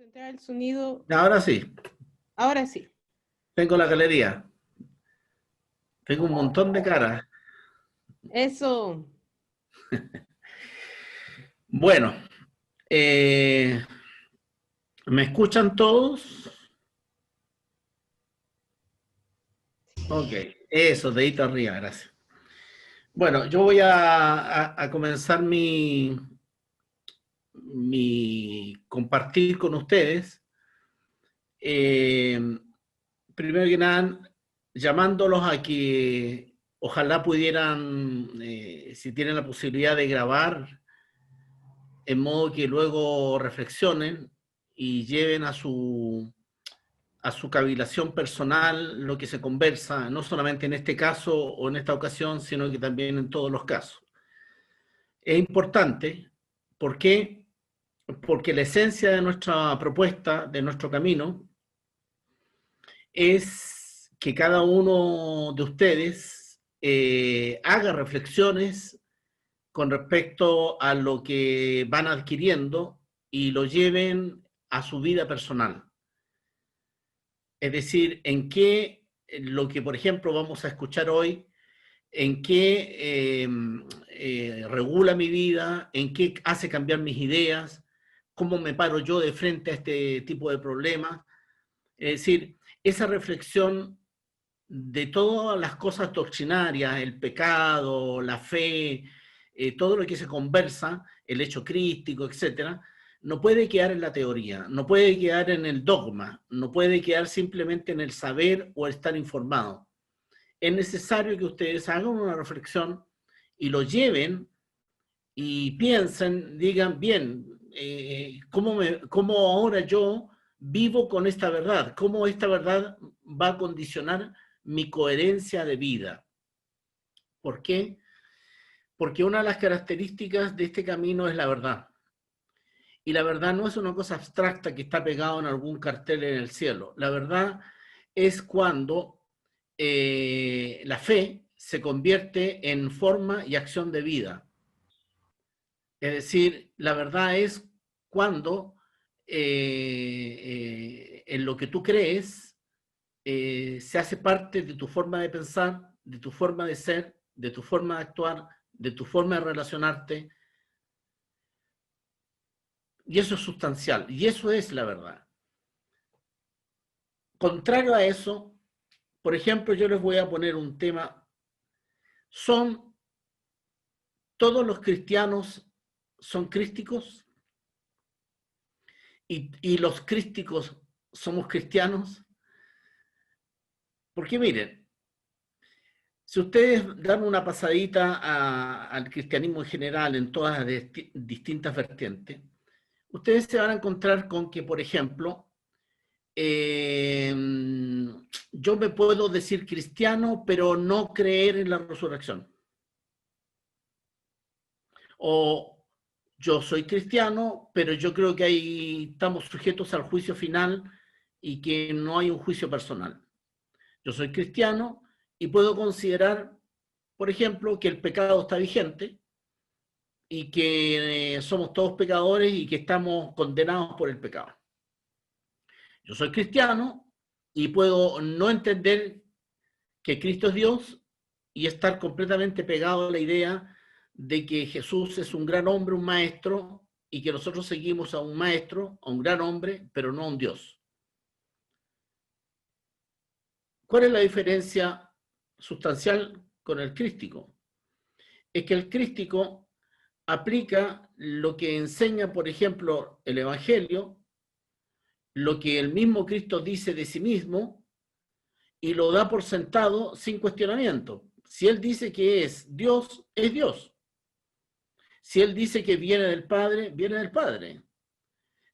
concentrar el sonido. Ahora sí, Ahora sí. tengo la galería. Tengo un montón de caras. Eso. Bueno, ¿me escuchan todos? Ok, eso, dedito arriba, gracias. Bueno, yo voy a comenzar mi compartir con ustedes. Eh, Primero que nada, llamándolos a que ojalá pudieran, si tienen la posibilidad de grabar, en modo que luego reflexionen y lleven a su cavilación personal lo que se conversa, no solamente en este caso o en esta ocasión, sino que también en todos los casos. Es importante, ¿por qué? Porque la esencia de nuestra propuesta, de nuestro camino, es que cada uno de ustedes haga reflexiones con respecto a lo que van adquiriendo y lo lleven a su vida personal. Es decir, en qué, lo que por ejemplo vamos a escuchar hoy, en qué regula mi vida, en qué hace cambiar mis ideas, cómo me paro yo de frente a este tipo de problemas. Es decir, esa reflexión de todas las cosas doctrinarias, el pecado, la fe, todo lo que se conversa, el hecho crístico, etcétera, no puede quedar en la teoría, no puede quedar en el dogma, no puede quedar simplemente en el saber o estar informado. Es necesario que ustedes hagan una reflexión y lo lleven y piensen, digan, bien, ¿cómo ahora yo vivo con esta verdad? ¿Cómo esta verdad va a condicionar mi coherencia de vida? ¿Por qué? Porque una de las características de este camino es la verdad. Y la verdad no es una cosa abstracta que está pegado en algún cartel en el cielo. La verdad es cuando la fe se convierte en forma y acción de vida. Es decir, la verdad es cuando en lo que tú crees se hace parte de tu forma de pensar, de tu forma de ser, de tu forma de actuar, de tu forma de relacionarte. Y eso es sustancial. Y eso es la verdad. Contrario a eso, por ejemplo, yo les voy a poner un tema. ¿Son todos los cristianos son crísticos? ¿Y los crísticos somos cristianos? Porque miren, si ustedes dan una pasadita al cristianismo en general, en todas las distintas vertientes, ustedes se van a encontrar con que, por ejemplo, yo me puedo decir cristiano, pero no creer en la resurrección. O yo soy cristiano, pero yo creo que ahí estamos sujetos al juicio final y que no hay un juicio personal. Yo soy cristiano y puedo considerar, por ejemplo, que el pecado está vigente y que somos todos pecadores y que estamos condenados por el pecado. Yo soy cristiano y puedo no entender que Cristo es Dios y estar completamente pegado a la idea de que Jesús es un gran hombre, un maestro, y que nosotros seguimos a un maestro, a un gran hombre, pero no a un Dios. ¿Cuál es la diferencia sustancial con el crístico? Es que el crístico aplica lo que enseña, por ejemplo, el Evangelio, lo que el mismo Cristo dice de sí mismo, y lo da por sentado sin cuestionamiento. Si Él dice que es Dios, es Dios. Si Él dice que viene del Padre, viene del Padre.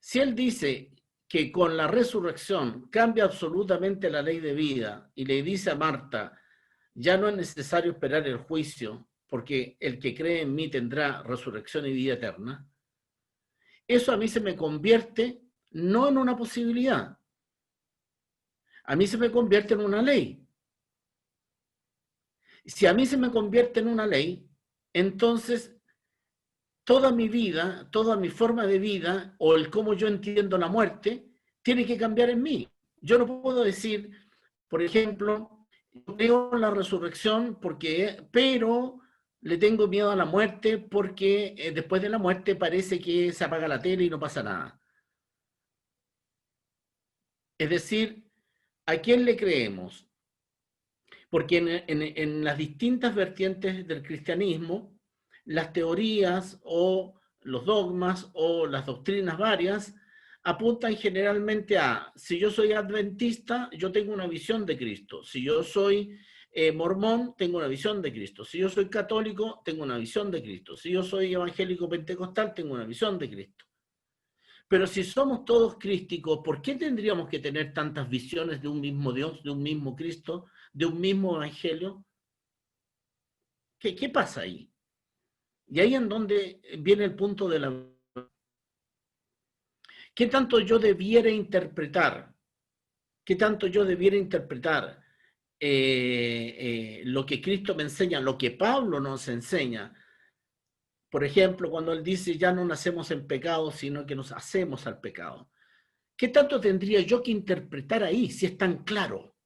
Si Él dice que con la resurrección cambia absolutamente la ley de vida y le dice a Marta, ya no es necesario esperar el juicio, porque el que cree en mí tendrá resurrección y vida eterna, eso a mí se me convierte no en una posibilidad, a mí se me convierte en una ley. Si a mí se me convierte en una ley, entonces, toda mi vida, toda mi forma de vida o el cómo yo entiendo la muerte tiene que cambiar en mí. Yo no puedo decir, por ejemplo, creo en la resurrección pero le tengo miedo a la muerte porque después de la muerte parece que se apaga la tele y no pasa nada. Es decir, ¿a quién le creemos? Porque en las distintas vertientes del cristianismo, las teorías o los dogmas o las doctrinas varias apuntan generalmente a, si yo soy adventista, yo tengo una visión de Cristo. Si yo soy mormón, tengo una visión de Cristo. Si yo soy católico, tengo una visión de Cristo. Si yo soy evangélico pentecostal, tengo una visión de Cristo. Pero si somos todos crísticos, ¿por qué tendríamos que tener tantas visiones de un mismo Dios, de un mismo Cristo, de un mismo evangelio? ¿Qué pasa ahí? Y ahí en donde viene el punto de la... ¿Qué tanto yo debiera interpretar? ¿Qué tanto yo debiera interpretar lo que Cristo me enseña, lo que Pablo nos enseña? Por ejemplo, cuando él dice, ya no nacemos en pecado, sino que nos hacemos al pecado. ¿Qué tanto tendría yo que interpretar ahí, si es tan claro?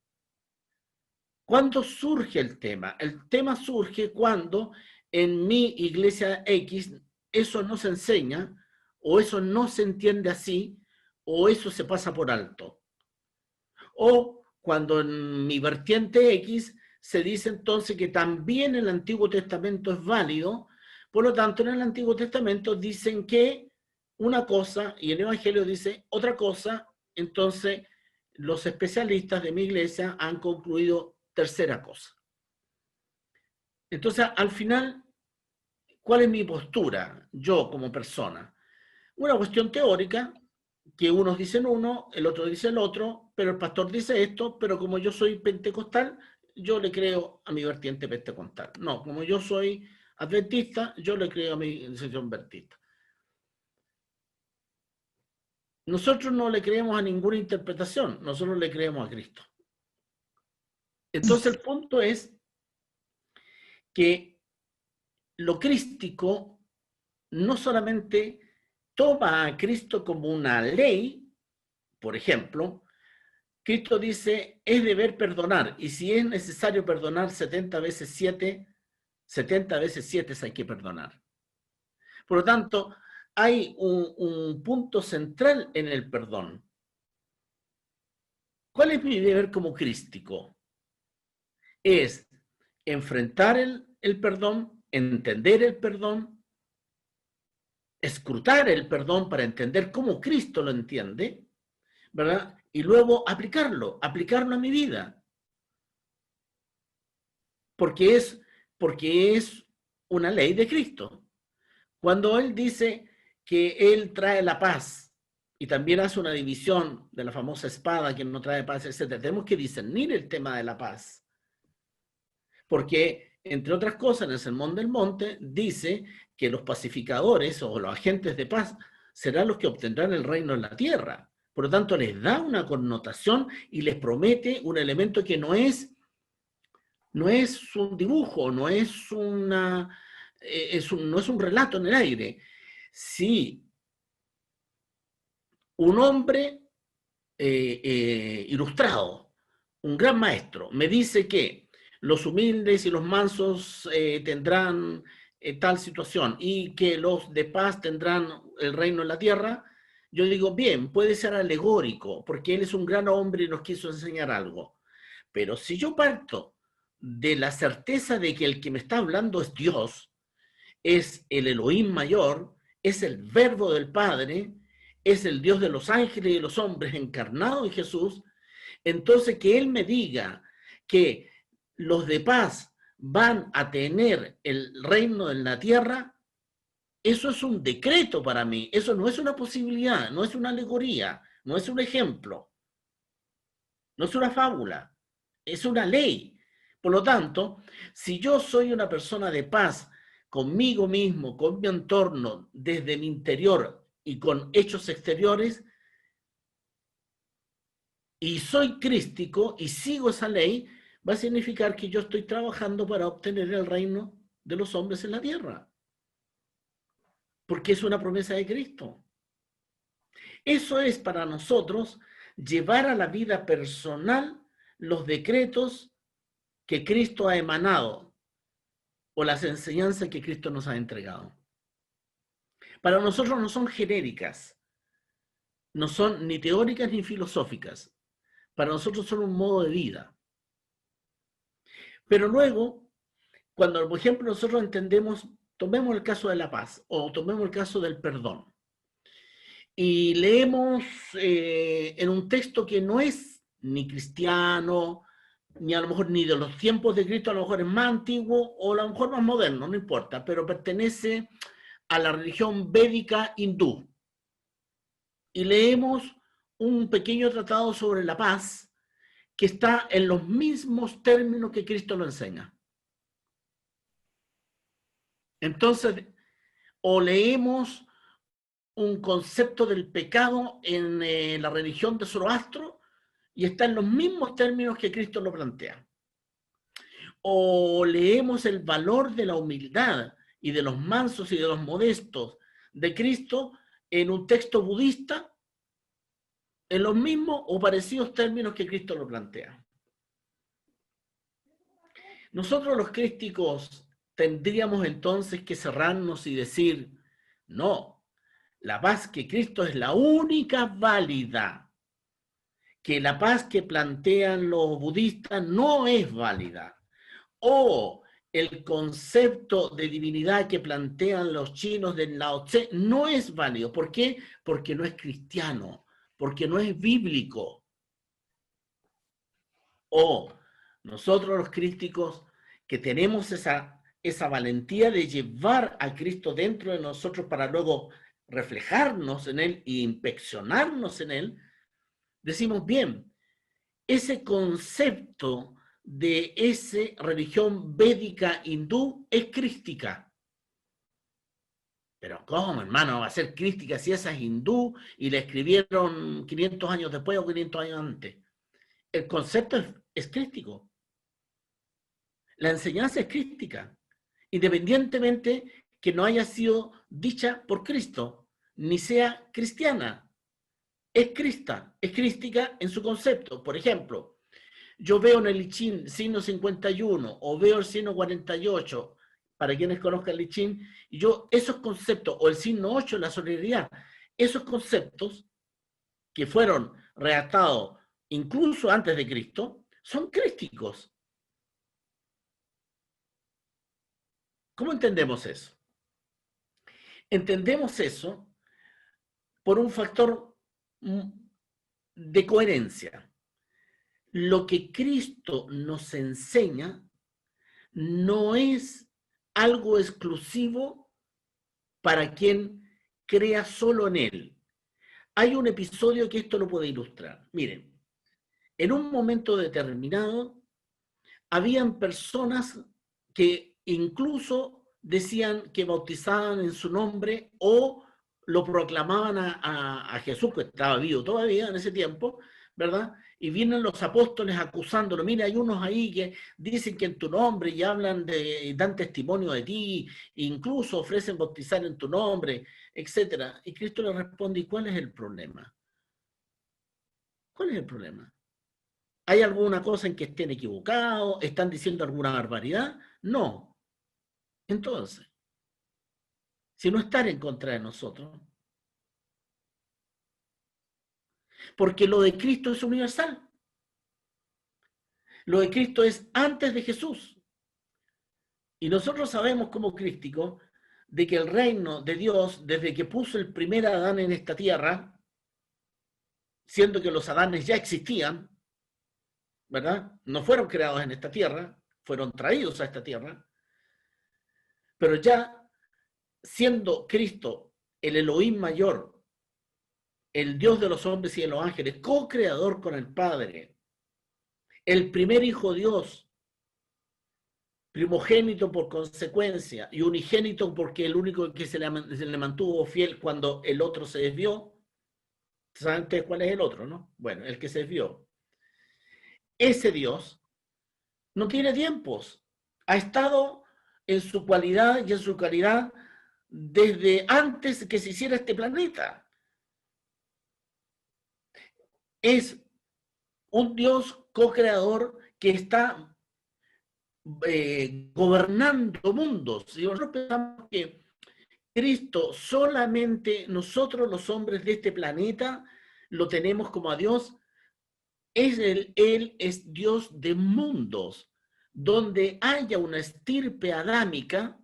¿Cuándo surge el tema? El tema surge cuando en mi iglesia X eso no se enseña, o eso no se entiende así, o eso se pasa por alto. O cuando en mi vertiente X se dice entonces que también el Antiguo Testamento es válido, por lo tanto en el Antiguo Testamento dicen que una cosa y el Evangelio dice otra cosa, entonces los especialistas de mi iglesia han concluido tercera cosa. Entonces, al final, ¿cuál es mi postura yo como persona? Una cuestión teórica, que unos dicen uno, el otro dice el otro, pero el pastor dice esto, pero como yo soy pentecostal, yo le creo a mi vertiente pentecostal. No, como yo soy adventista, yo le creo a mi sección adventista. Nosotros no le creemos a ninguna interpretación, nosotros le creemos a Cristo. Entonces el punto es que lo crístico no solamente toma a Cristo como una ley, por ejemplo, Cristo dice, es deber perdonar, y si es necesario perdonar 70 veces 7, 70 veces 7 hay que perdonar. Por lo tanto, hay un punto central en el perdón. ¿Cuál es mi deber como crístico? Es enfrentar el perdón, entender el perdón, escrutar el perdón para entender cómo Cristo lo entiende, ¿verdad? Y luego aplicarlo a mi vida. Porque es una ley de Cristo. Cuando Él dice que Él trae la paz y también hace una división de la famosa espada que no trae paz, etc., tenemos que discernir el tema de la paz. Porque, entre otras cosas, en el Sermón del Monte dice que los pacificadores o los agentes de paz serán los que obtendrán el reino en la tierra. Por lo tanto, les da una connotación y les promete un elemento que no es un dibujo, no es un relato en el aire. Si un hombre ilustrado, un gran maestro, me dice que los humildes y los mansos tendrán tal situación y que los de paz tendrán el reino en la tierra, yo digo, bien, puede ser alegórico, porque él es un gran hombre y nos quiso enseñar algo. Pero si yo parto de la certeza de que el que me está hablando es Dios, es el Elohim mayor, es el verbo del Padre, es el Dios de los ángeles y de los hombres encarnado en Jesús, entonces que Él me diga que los de paz van a tener el reino en la tierra, eso es un decreto para mí, eso no es una posibilidad, no es una alegoría, no es un ejemplo, no es una fábula, es una ley. Por lo tanto, si yo soy una persona de paz conmigo mismo, con mi entorno, desde mi interior y con hechos exteriores, y soy crístico y sigo esa ley, va a significar que yo estoy trabajando para obtener el reino de los hombres en la tierra. porque es una promesa de Cristo. Eso es para nosotros llevar a la vida personal los decretos que Cristo ha emanado o las enseñanzas que Cristo nos ha entregado. Para nosotros no son genéricas, no son ni teóricas ni filosóficas. Para nosotros son un modo de vida. Pero luego, cuando, por ejemplo, nosotros entendemos, tomemos el caso de la paz o tomemos el caso del perdón, y leemos en un texto que no es ni cristiano, ni a lo mejor ni de los tiempos de Cristo, a lo mejor es más antiguo o a lo mejor más moderno, no importa, pero pertenece a la religión védica hindú. Y leemos un pequeño tratado sobre la paz que está en los mismos términos que Cristo lo enseña. Entonces, o leemos un concepto del pecado en la religión de Zoroastro y está en los mismos términos que Cristo lo plantea. O leemos el valor de la humildad y de los mansos y de los modestos de Cristo en un texto budista en los mismos o parecidos términos que Cristo lo plantea. Nosotros los crísticos tendríamos entonces que cerrarnos y decir, no, la paz que Cristo es la única válida, que la paz que plantean los budistas no es válida, o el concepto de divinidad que plantean los chinos del Lao Tse no es válido. ¿Por qué? Porque no es cristiano, porque no es bíblico. O nosotros los crísticos que tenemos esa valentía de llevar a Cristo dentro de nosotros para luego reflejarnos en Él e inspeccionarnos en Él, decimos, bien, ese concepto de esa religión védica hindú es crística. Pero ¿cómo, hermano? Va a ser crística si esa es hindú y la escribieron 500 años después o 500 años antes. El concepto es crístico. La enseñanza es crística, independientemente que no haya sido dicha por Cristo, ni sea cristiana. Es crística en su concepto. Por ejemplo, yo veo en el I Ching signo 51 o veo el signo 48, para quienes conozcan el I Ching, y yo esos conceptos, o el signo 8, la solidaridad, esos conceptos que fueron redactados incluso antes de Cristo, son crísticos. ¿Cómo entendemos eso? Entendemos eso por un factor de coherencia. Lo que Cristo nos enseña no es algo exclusivo para quien crea solo en Él. Hay un episodio que esto lo puede ilustrar. Miren, en un momento determinado, habían personas que incluso decían que bautizaban en su nombre o lo proclamaban a Jesús, que estaba vivo todavía en ese tiempo, ¿verdad? Y vienen los apóstoles acusándolo. Mira, hay unos ahí que dicen que en tu nombre y hablan dan testimonio de ti, incluso ofrecen bautizar en tu nombre, etc. Y Cristo le responde, ¿y cuál es el problema? ¿Cuál es el problema? ¿Hay alguna cosa en que estén equivocados? ¿Están diciendo alguna barbaridad? No. Entonces, si no están en contra de nosotros, porque lo de Cristo es universal. Lo de Cristo es antes de Jesús. Y nosotros sabemos como crísticos de que el reino de Dios, desde que puso el primer Adán en esta tierra, siendo que los Adanes ya existían, ¿verdad? No fueron creados en esta tierra, fueron traídos a esta tierra, pero ya siendo Cristo el Elohim mayor, el Dios de los hombres y de los ángeles, co-creador con el Padre, el primer hijo Dios, primogénito por consecuencia y unigénito porque el único que se le mantuvo fiel cuando el otro se desvió. ¿Saben ustedes cuál es el otro, no? Bueno, el que se desvió. Ese Dios no tiene tiempos. Ha estado en su cualidad y en su calidad desde antes que se hiciera este planeta. Es un Dios co-creador que está gobernando mundos. Y nosotros pensamos que Cristo, solamente nosotros los hombres de este planeta, lo tenemos como a Dios. Él es Dios de mundos. Donde haya una estirpe adámica,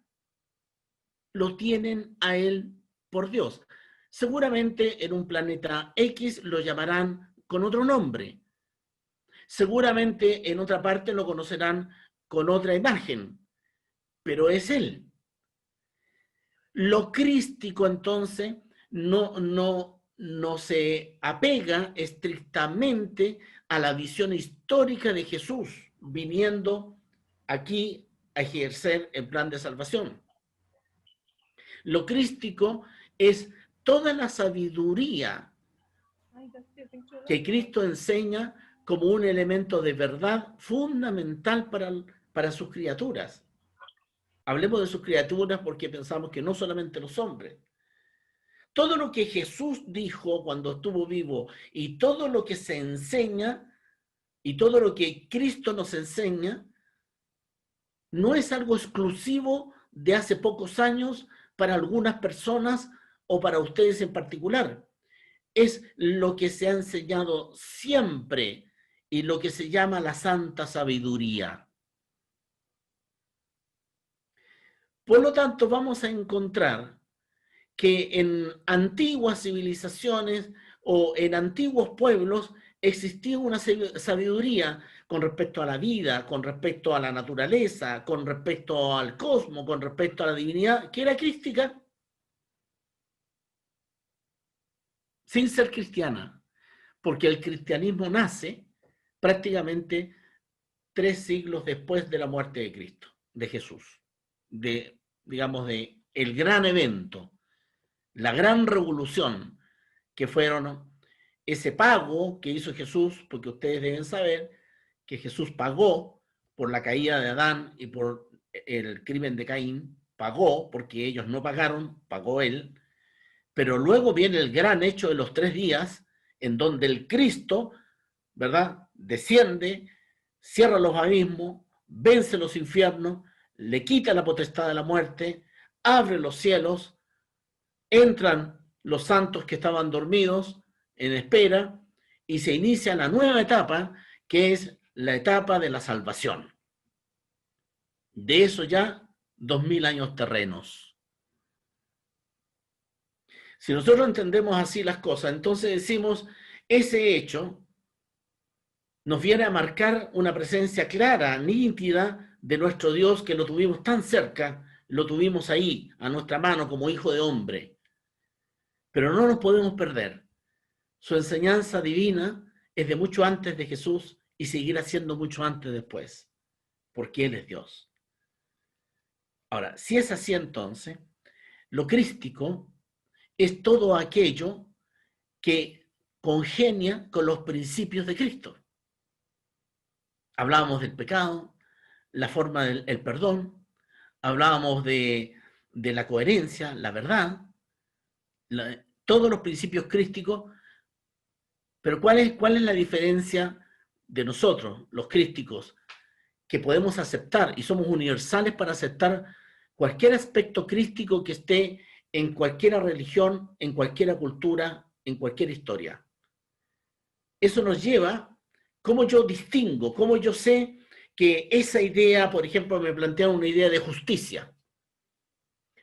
lo tienen a Él por Dios. Seguramente en un planeta X lo llamarán con otro nombre. Seguramente en otra parte lo conocerán con otra imagen, pero es Él. Lo crístico, entonces, no se apega estrictamente a la visión histórica de Jesús viniendo aquí a ejercer el plan de salvación. Lo crístico es toda la sabiduría que Cristo enseña como un elemento de verdad fundamental para sus criaturas. Hablemos de sus criaturas porque pensamos que no solamente los hombres. Todo lo que Jesús dijo cuando estuvo vivo y todo lo que se enseña y todo lo que Cristo nos enseña no es algo exclusivo de hace pocos años para algunas personas o para ustedes en particular. Es lo que se ha enseñado siempre y lo que se llama la santa sabiduría. Por lo tanto, vamos a encontrar que en antiguas civilizaciones o en antiguos pueblos existía una sabiduría con respecto a la vida, con respecto a la naturaleza, con respecto al cosmos, con respecto a la divinidad, que era crística, sin ser cristiana, porque el cristianismo nace prácticamente 3 siglos después de la muerte de Cristo, de Jesús, digamos, de el gran evento, la gran revolución, que fueron ese pago que hizo Jesús, porque ustedes deben saber que Jesús pagó por la caída de Adán y por el crimen de Caín, pagó porque ellos no pagaron, pagó él, pero luego viene el gran hecho de los 3 días, en donde el Cristo, ¿verdad?, desciende, cierra los abismos, vence los infiernos, le quita la potestad de la muerte, abre los cielos, entran los santos que estaban dormidos en espera y se inicia la nueva etapa, que es la etapa de la salvación. De eso ya 2000 años terrenos. Si nosotros entendemos así las cosas, entonces decimos, ese hecho nos viene a marcar una presencia clara, nítida de nuestro Dios, que lo tuvimos tan cerca, lo tuvimos ahí, a nuestra mano, como hijo de hombre. Pero no nos podemos perder. Su enseñanza divina es de mucho antes de Jesús y seguirá siendo mucho antes después, porque Él es Dios. Ahora, si es así entonces, lo crístico es todo aquello que congenia con los principios de Cristo. Hablábamos del pecado, la forma del perdón, hablábamos de la coherencia, la verdad, todos los principios crísticos. Pero ¿cuál es la diferencia de nosotros, los crísticos, que podemos aceptar y somos universales para aceptar cualquier aspecto crístico que esté en cualquier religión, en cualquier cultura, en cualquier historia? Eso nos lleva, ¿cómo yo distingo? ¿Cómo yo sé que esa idea, por ejemplo, me plantea una idea de justicia?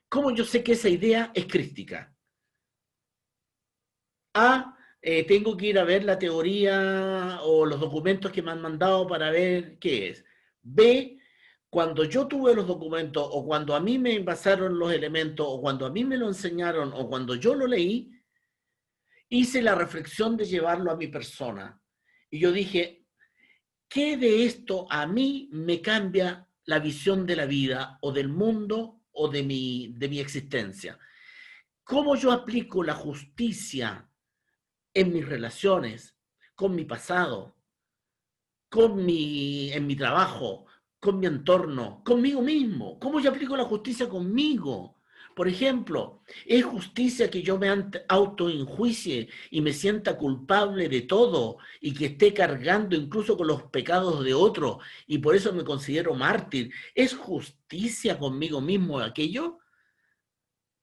¿Cómo yo sé que esa idea es crística? Tengo que ir a ver la teoría o los documentos que me han mandado para ver qué es. B, cuando yo tuve los documentos o cuando a mí me pasaron los elementos o cuando a mí me lo enseñaron o cuando yo lo leí, hice la reflexión de llevarlo a mi persona. Y yo dije, ¿qué de esto a mí me cambia la visión de la vida o del mundo o de mi existencia? ¿Cómo yo aplico la justicia en mis relaciones, con mi pasado, en mi trabajo, con mi entorno, conmigo mismo? ¿Cómo yo aplico la justicia conmigo? Por ejemplo, ¿es justicia que yo me autoenjuicie y me sienta culpable de todo y que esté cargando incluso con los pecados de otro y por eso me considero mártir? ¿Es justicia conmigo mismo aquello?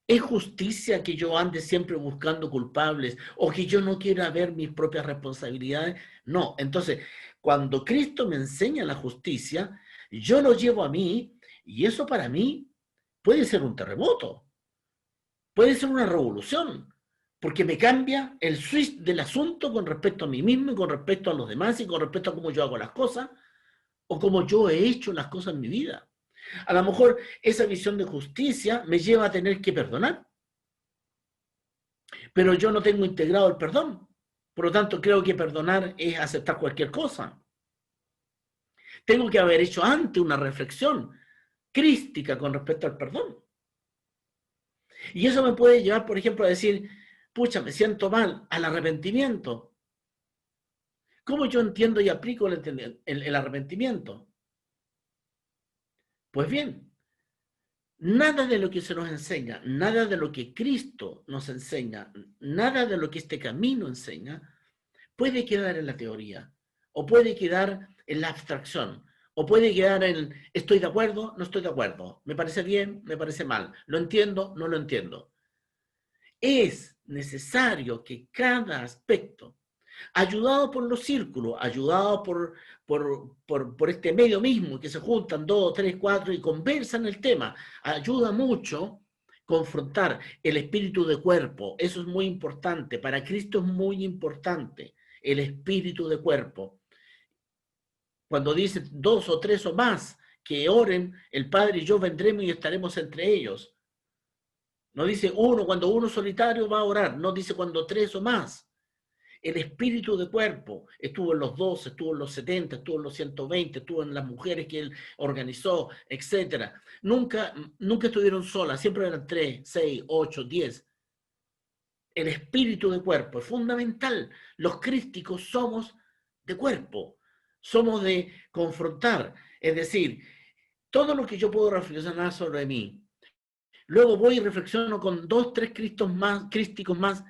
¿Es justicia que yo ande siempre buscando culpables o que yo no quiera ver mis propias responsabilidades? No. Entonces, cuando Cristo me enseña la justicia, yo lo llevo a mí y eso para mí puede ser un terremoto, puede ser una revolución, porque me cambia el switch del asunto con respecto a mí mismo y con respecto a los demás y con respecto a cómo yo hago las cosas o cómo yo he hecho las cosas en mi vida. A lo mejor esa visión de justicia me lleva a tener que perdonar, pero yo no tengo integrado el perdón. Por lo tanto, creo que perdonar es aceptar cualquier cosa. Tengo que haber hecho antes una reflexión crística con respecto al perdón. Y eso me puede llevar, por ejemplo, a decir, pucha, me siento mal, al arrepentimiento. ¿Cómo yo entiendo y aplico el arrepentimiento? Pues bien, nada de lo que se nos enseña, nada de lo que Cristo nos enseña, nada de lo que este camino enseña, puede quedar en la teoría, o puede quedar en la abstracción, o puede quedar en estoy de acuerdo, no estoy de acuerdo, me parece bien, me parece mal, lo entiendo, no lo entiendo. Es necesario que cada aspecto, ayudado por los círculos, ayudado por este medio mismo, que se juntan 2, 3, 4 y conversan el tema, ayuda mucho confrontar el espíritu de cuerpo. Eso es muy importante. Para Cristo es muy importante el espíritu de cuerpo. Cuando dice 2 o 3 o más que oren, el Padre y yo vendremos y estaremos entre ellos. No dice uno, cuando uno solitario va a orar, no dice cuando 3 o más. El espíritu de cuerpo estuvo en los 12, estuvo en los 70, estuvo en los 120, estuvo en las mujeres que él organizó, etc. Nunca estuvieron solas, siempre eran 3, 6, 8, 10. El espíritu de cuerpo es fundamental. Los crísticos somos de cuerpo, somos de confrontar. Es decir, todo lo que yo puedo reflexionar sobre mí, luego voy y reflexiono con 2, 3 crísticos más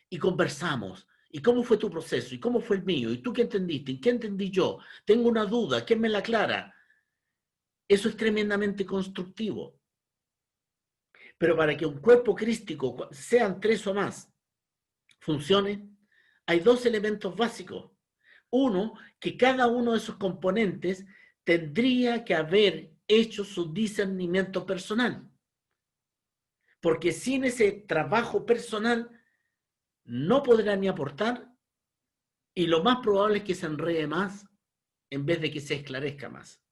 y conversamos. ¿Y cómo fue tu proceso? ¿Y cómo fue el mío? ¿Y tú qué entendiste? ¿Y qué entendí yo? Tengo una duda, ¿quién me la aclara? Eso es tremendamente constructivo. Pero para que un cuerpo crístico, sean 3 o más, funcione, hay 2 elementos básicos. Uno, que cada uno de esos componentes tendría que haber hecho su discernimiento personal. Porque sin ese trabajo personal no podrá ni aportar y lo más probable es que se enrede más en vez de que se esclarezca más.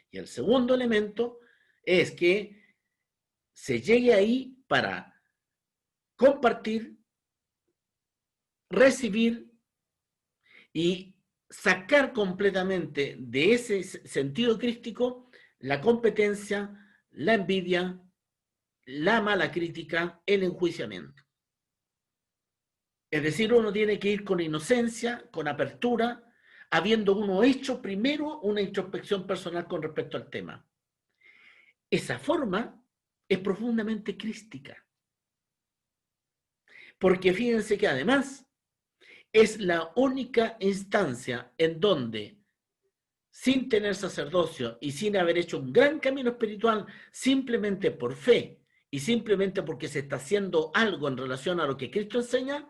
Y el segundo elemento es que se llegue ahí para compartir, recibir y sacar completamente de ese sentido crístico la competencia, la envidia, la mala crítica, el enjuiciamiento. Es decir, uno tiene que ir con inocencia, con apertura, habiendo uno hecho primero una introspección personal con respecto al tema. Esa forma es profundamente crística. Porque fíjense que además es la única instancia en donde, sin tener sacerdocio y sin haber hecho un gran camino espiritual, simplemente por fe y simplemente porque se está haciendo algo en relación a lo que Cristo enseña,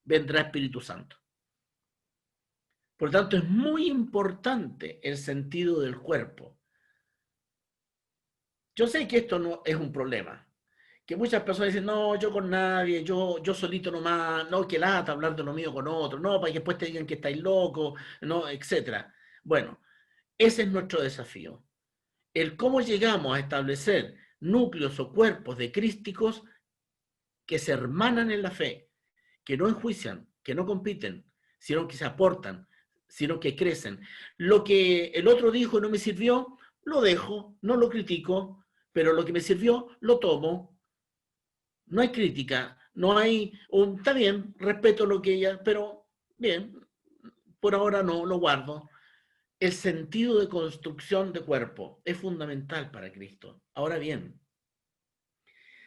vendrá Espíritu Santo. Por lo tanto, es muy importante el sentido del cuerpo. Yo sé que esto no es un problema, que muchas personas dicen, no, yo con nadie, yo solito nomás, no, que lata hablar de lo mío con otro, no, para que después te digan que estáis locos, no, etc. Bueno, ese es nuestro desafío. El cómo llegamos a establecer núcleos o cuerpos de crísticos que se hermanan en la fe, que no enjuician, que no compiten, sino que se aportan, sino que crecen. Lo que el otro dijo y no me sirvió, lo dejo, no lo critico, pero lo que me sirvió, lo tomo. No hay crítica, no hay está bien, respeto lo que ella, pero bien, por ahora no, lo guardo. El sentido de construcción de cuerpo es fundamental para Cristo. Ahora bien,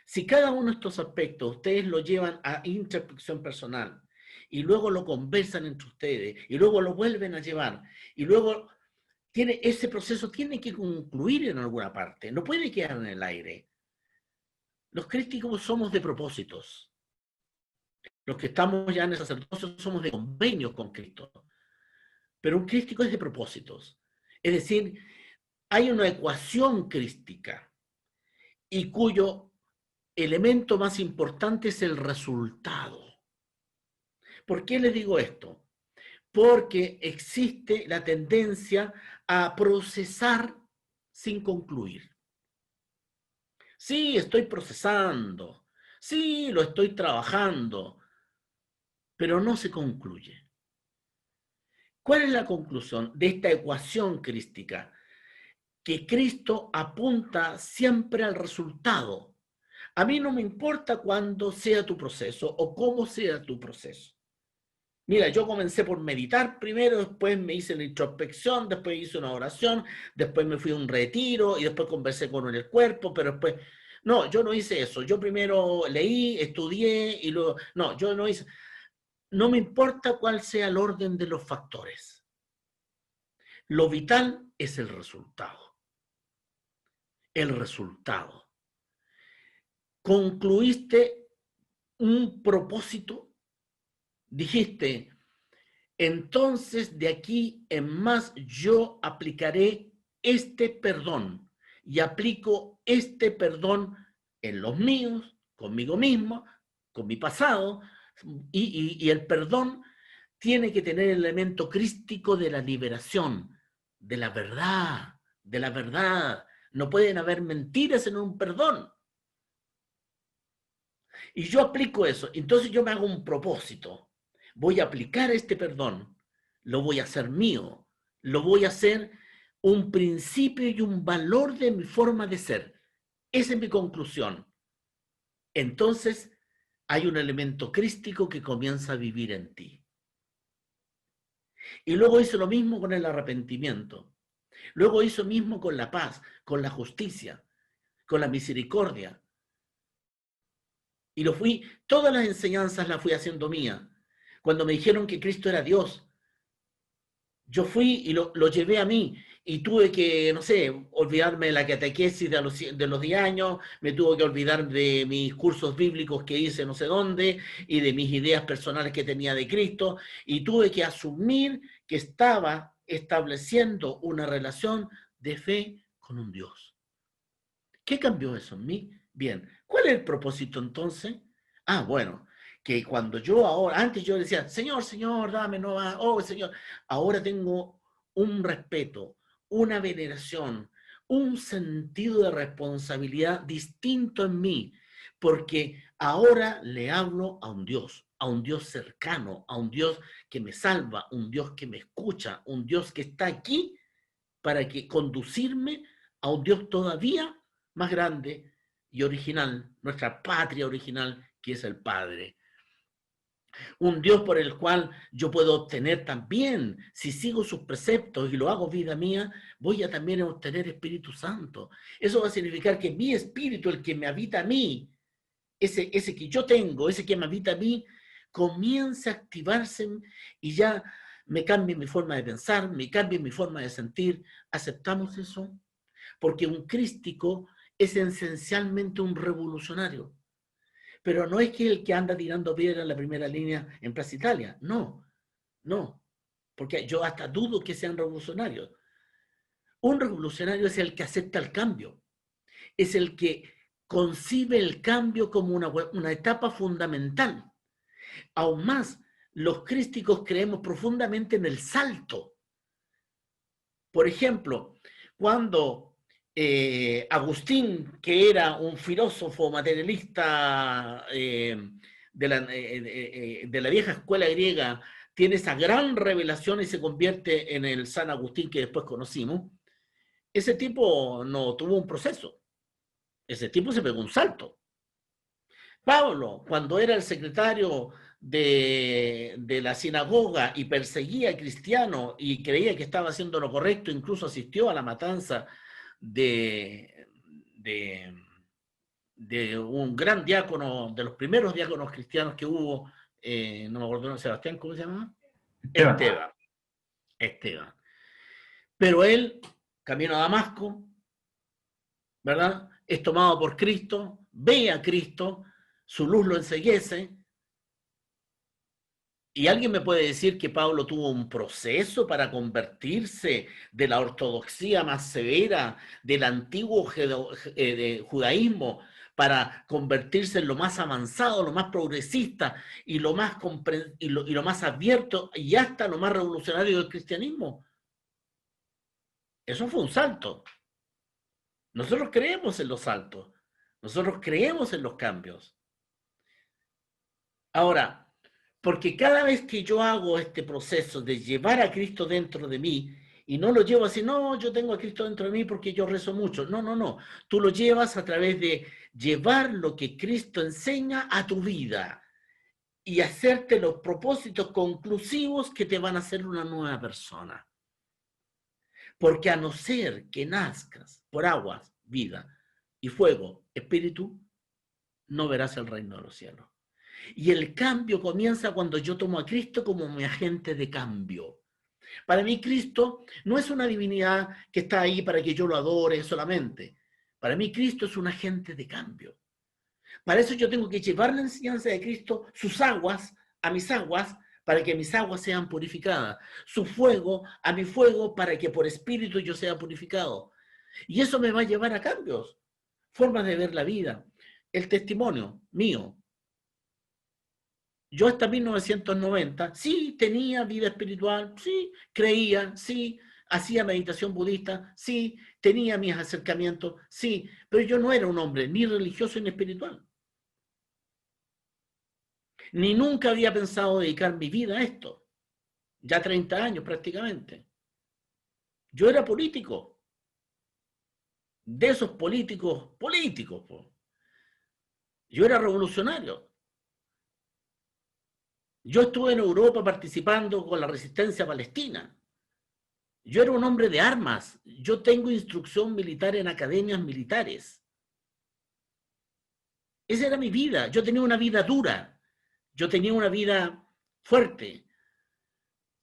Si cada uno de estos aspectos ustedes lo llevan a introspección personal y luego lo conversan entre ustedes y luego lo vuelven a llevar y luego ese proceso tiene que concluir en alguna parte, no puede quedar en el aire. Los crísticos somos de propósitos. Los que estamos ya en el sacerdocio somos de convenios con Cristo. Pero un crístico es de propósitos. Es decir, hay una ecuación crística y cuyo elemento más importante es el resultado. ¿Por qué les digo esto? Porque existe la tendencia a procesar sin concluir. Sí, estoy procesando. Sí, lo estoy trabajando. Pero no se concluye. ¿Cuál es la conclusión de esta ecuación crística? Que Cristo apunta siempre al resultado. A mí no me importa cuándo sea tu proceso o cómo sea tu proceso. Mira, yo comencé por meditar primero, después me hice la introspección, después hice una oración, después me fui a un retiro y después conversé con el cuerpo, pero después... No, yo no hice eso. Yo primero leí, estudié y luego... No, yo no hice... No me importa cuál sea el orden de los factores. Lo vital es el resultado. El resultado. Concluiste un propósito, dijiste, entonces de aquí en más yo aplicaré este perdón y aplico este perdón en los míos, conmigo mismo, con mi pasado, y el perdón tiene que tener el elemento crístico de la liberación, de la verdad, de la verdad. No pueden haber mentiras en un perdón. Y yo aplico eso. Entonces yo me hago un propósito. Voy a aplicar este perdón. Lo voy a hacer mío. Lo voy a hacer un principio y un valor de mi forma de ser. Esa es mi conclusión. Entonces hay un elemento crístico que comienza a vivir en ti. Y luego hizo lo mismo con el arrepentimiento. Luego hizo lo mismo con la paz, con la justicia, con la misericordia. Y todas las enseñanzas las fui haciendo mía. Cuando me dijeron que Cristo era Dios, yo fui y lo llevé a mí. Y tuve que, no sé, olvidarme de la catequesis de los 10 años, me tuve que olvidar de mis cursos bíblicos que hice no sé dónde, y de mis ideas personales que tenía de Cristo, y tuve que asumir que estaba estableciendo una relación de fe con un Dios. ¿Qué cambió eso en mí? Bien, ¿cuál es el propósito entonces? Ah, bueno, que cuando yo ahora, antes yo decía, Señor, Señor, dame, no va, oh, Señor, ahora tengo un respeto, una veneración, un sentido de responsabilidad distinto en mí, porque ahora le hablo a un Dios cercano, a un Dios que me salva, un Dios que me escucha, un Dios que está aquí para que conducirme a un Dios todavía más grande y original, nuestra patria original, que es el Padre. Un Dios por el cual yo puedo obtener también, si sigo sus preceptos y lo hago vida mía, voy a también obtener Espíritu Santo. Eso va a significar que mi espíritu, el que me habita a mí, ese que yo tengo, ese que me habita a mí, comienza a activarse y ya me cambie mi forma de pensar, me cambie mi forma de sentir. ¿Aceptamos eso? Porque un crístico es esencialmente un revolucionario. Pero no es que el que anda tirando piedra en la primera línea en Plaza Italia. No, no. Porque yo hasta dudo que sean revolucionarios. Un revolucionario es el que acepta el cambio. Es el que concibe el cambio como una etapa fundamental. Aún más, los crísticos creemos profundamente en el salto. Por ejemplo, cuando Agustín, que era un filósofo materialista de la vieja escuela griega, tiene esa gran revelación y se convierte en el San Agustín que después conocimos, ese tipo no tuvo un proceso, ese tipo se pegó un salto. Pablo, cuando era el secretario de la sinagoga y perseguía a cristianos y creía que estaba haciendo lo correcto, incluso asistió a la matanza de de un gran diácono, de los primeros diáconos cristianos que hubo, no me acuerdo, Sebastián, ¿cómo se llama? Esteban. Esteban. Pero él, camino a Damasco, ¿verdad? Es tomado por Cristo, ve a Cristo, su luz lo enceguece. ¿Y alguien me puede decir que Pablo tuvo un proceso para convertirse de la ortodoxia más severa, del antiguo judaísmo, para convertirse en lo más avanzado, lo más progresista y lo más, y lo más abierto y hasta lo más revolucionario del cristianismo? Eso fue un salto. Nosotros creemos en los saltos. Nosotros creemos en los cambios. Ahora, porque cada vez que yo hago este proceso de llevar a Cristo dentro de mí, y no lo llevo así, no, yo tengo a Cristo dentro de mí porque yo rezo mucho. No, no, no. Tú lo llevas a través de llevar lo que Cristo enseña a tu vida y hacerte los propósitos conclusivos que te van a hacer una nueva persona. Porque a no ser que nazcas por aguas, vida, y fuego, espíritu, no verás el reino de los cielos. Y el cambio comienza cuando yo tomo a Cristo como mi agente de cambio. Para mí Cristo no es una divinidad que está ahí para que yo lo adore solamente. Para mí Cristo es un agente de cambio. Para eso yo tengo que llevar la enseñanza de Cristo, sus aguas, a mis aguas, para que mis aguas sean purificadas. Su fuego a mi fuego, para que por espíritu yo sea purificado. Y eso me va a llevar a cambios, formas de ver la vida. El testimonio mío. Yo hasta 1990, sí, tenía vida espiritual, sí, creía, sí, hacía meditación budista, sí, tenía mis acercamientos, sí, pero yo no era un hombre ni religioso ni espiritual. Ni nunca había pensado dedicar mi vida a esto. Ya 30 años prácticamente. Yo era político. De esos políticos, po. Yo era revolucionario. Yo estuve en Europa participando con la resistencia palestina. Yo era un hombre de armas. Yo tengo instrucción militar en academias militares. Esa era mi vida. Yo tenía una vida dura. Yo tenía una vida fuerte.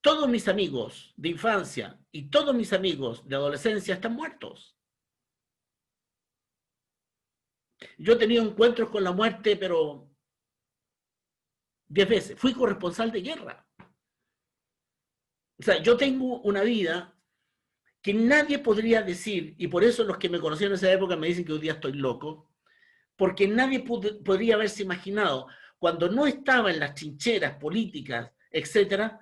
Todos mis amigos de infancia y todos mis amigos de adolescencia están muertos. Yo he tenido encuentros con la muerte, pero 10 veces. Fui corresponsal de guerra. O sea, yo tengo una vida que nadie podría decir, y por eso los que me conocieron en esa época me dicen que hoy día estoy loco, porque nadie podría haberse imaginado, cuando no estaba en las trincheras políticas, etcétera,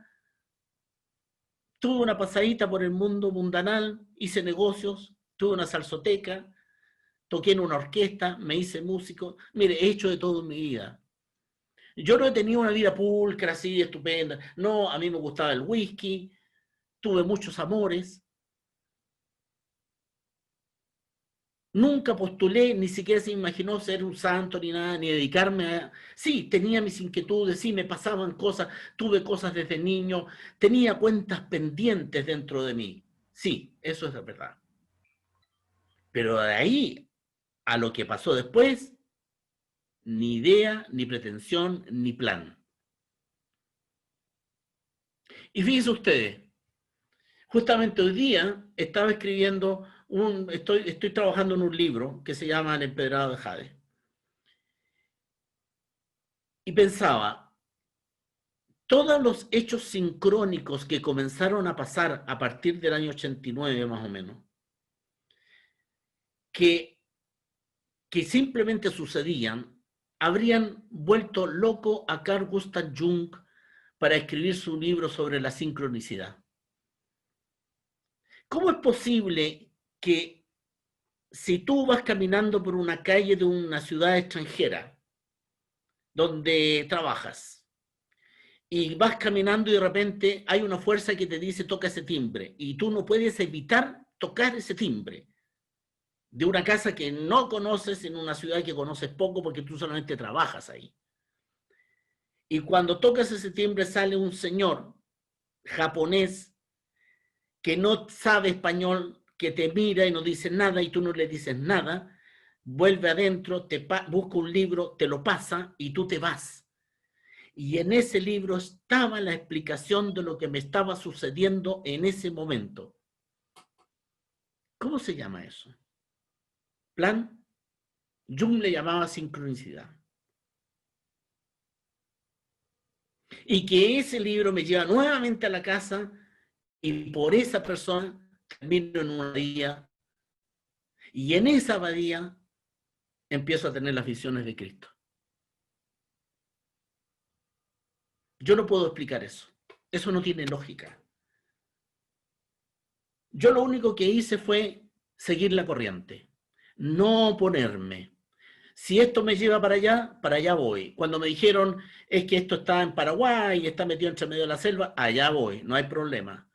tuve una pasadita por el mundo mundanal, hice negocios, tuve una salsoteca, toqué en una orquesta, me hice músico. Mire, he hecho de todo en mi vida. Yo no he tenido una vida pulcra, así, estupenda. No, a mí me gustaba el whisky, tuve muchos amores. Nunca postulé, ni siquiera se imaginó ser un santo ni nada, ni dedicarme a... Sí, tenía mis inquietudes, sí, me pasaban cosas, tuve cosas desde niño, tenía cuentas pendientes dentro de mí. Sí, eso es la verdad. Pero de ahí a lo que pasó después, ni idea, ni pretensión, ni plan. Y fíjense ustedes, justamente hoy día estaba escribiendo, estoy trabajando en un libro que se llama El empedrado de Jade. Y pensaba, todos los hechos sincrónicos que comenzaron a pasar a partir del año 89 más o menos, que simplemente sucedían, habrían vuelto loco a Carl Gustav Jung para escribir su libro sobre la sincronicidad. ¿Cómo es posible que si tú vas caminando por una calle de una ciudad extranjera donde trabajas y vas caminando y de repente hay una fuerza que te dice toca ese timbre y tú no puedes evitar tocar ese timbre de una casa que no conoces en una ciudad que conoces poco porque tú solamente trabajas ahí? Y cuando tocas ese timbre sale un señor japonés que no sabe español, que te mira y no dice nada y tú no le dices nada, vuelve adentro, busca un libro, te lo pasa y tú te vas. Y en ese libro estaba la explicación de lo que me estaba sucediendo en ese momento. ¿Cómo se llama eso? Plan. Jung le llamaba sincronicidad. Y que ese libro me lleva nuevamente a la casa y por esa persona termino en una abadía. Y en esa abadía empiezo a tener las visiones de Cristo. Yo no puedo explicar eso. Eso no tiene lógica. Yo lo único que hice fue seguir la corriente, no oponerme. Si esto me lleva para allá voy. Cuando me dijeron, es que esto está en Paraguay, está metido entre medio de la selva, allá voy, no hay problema.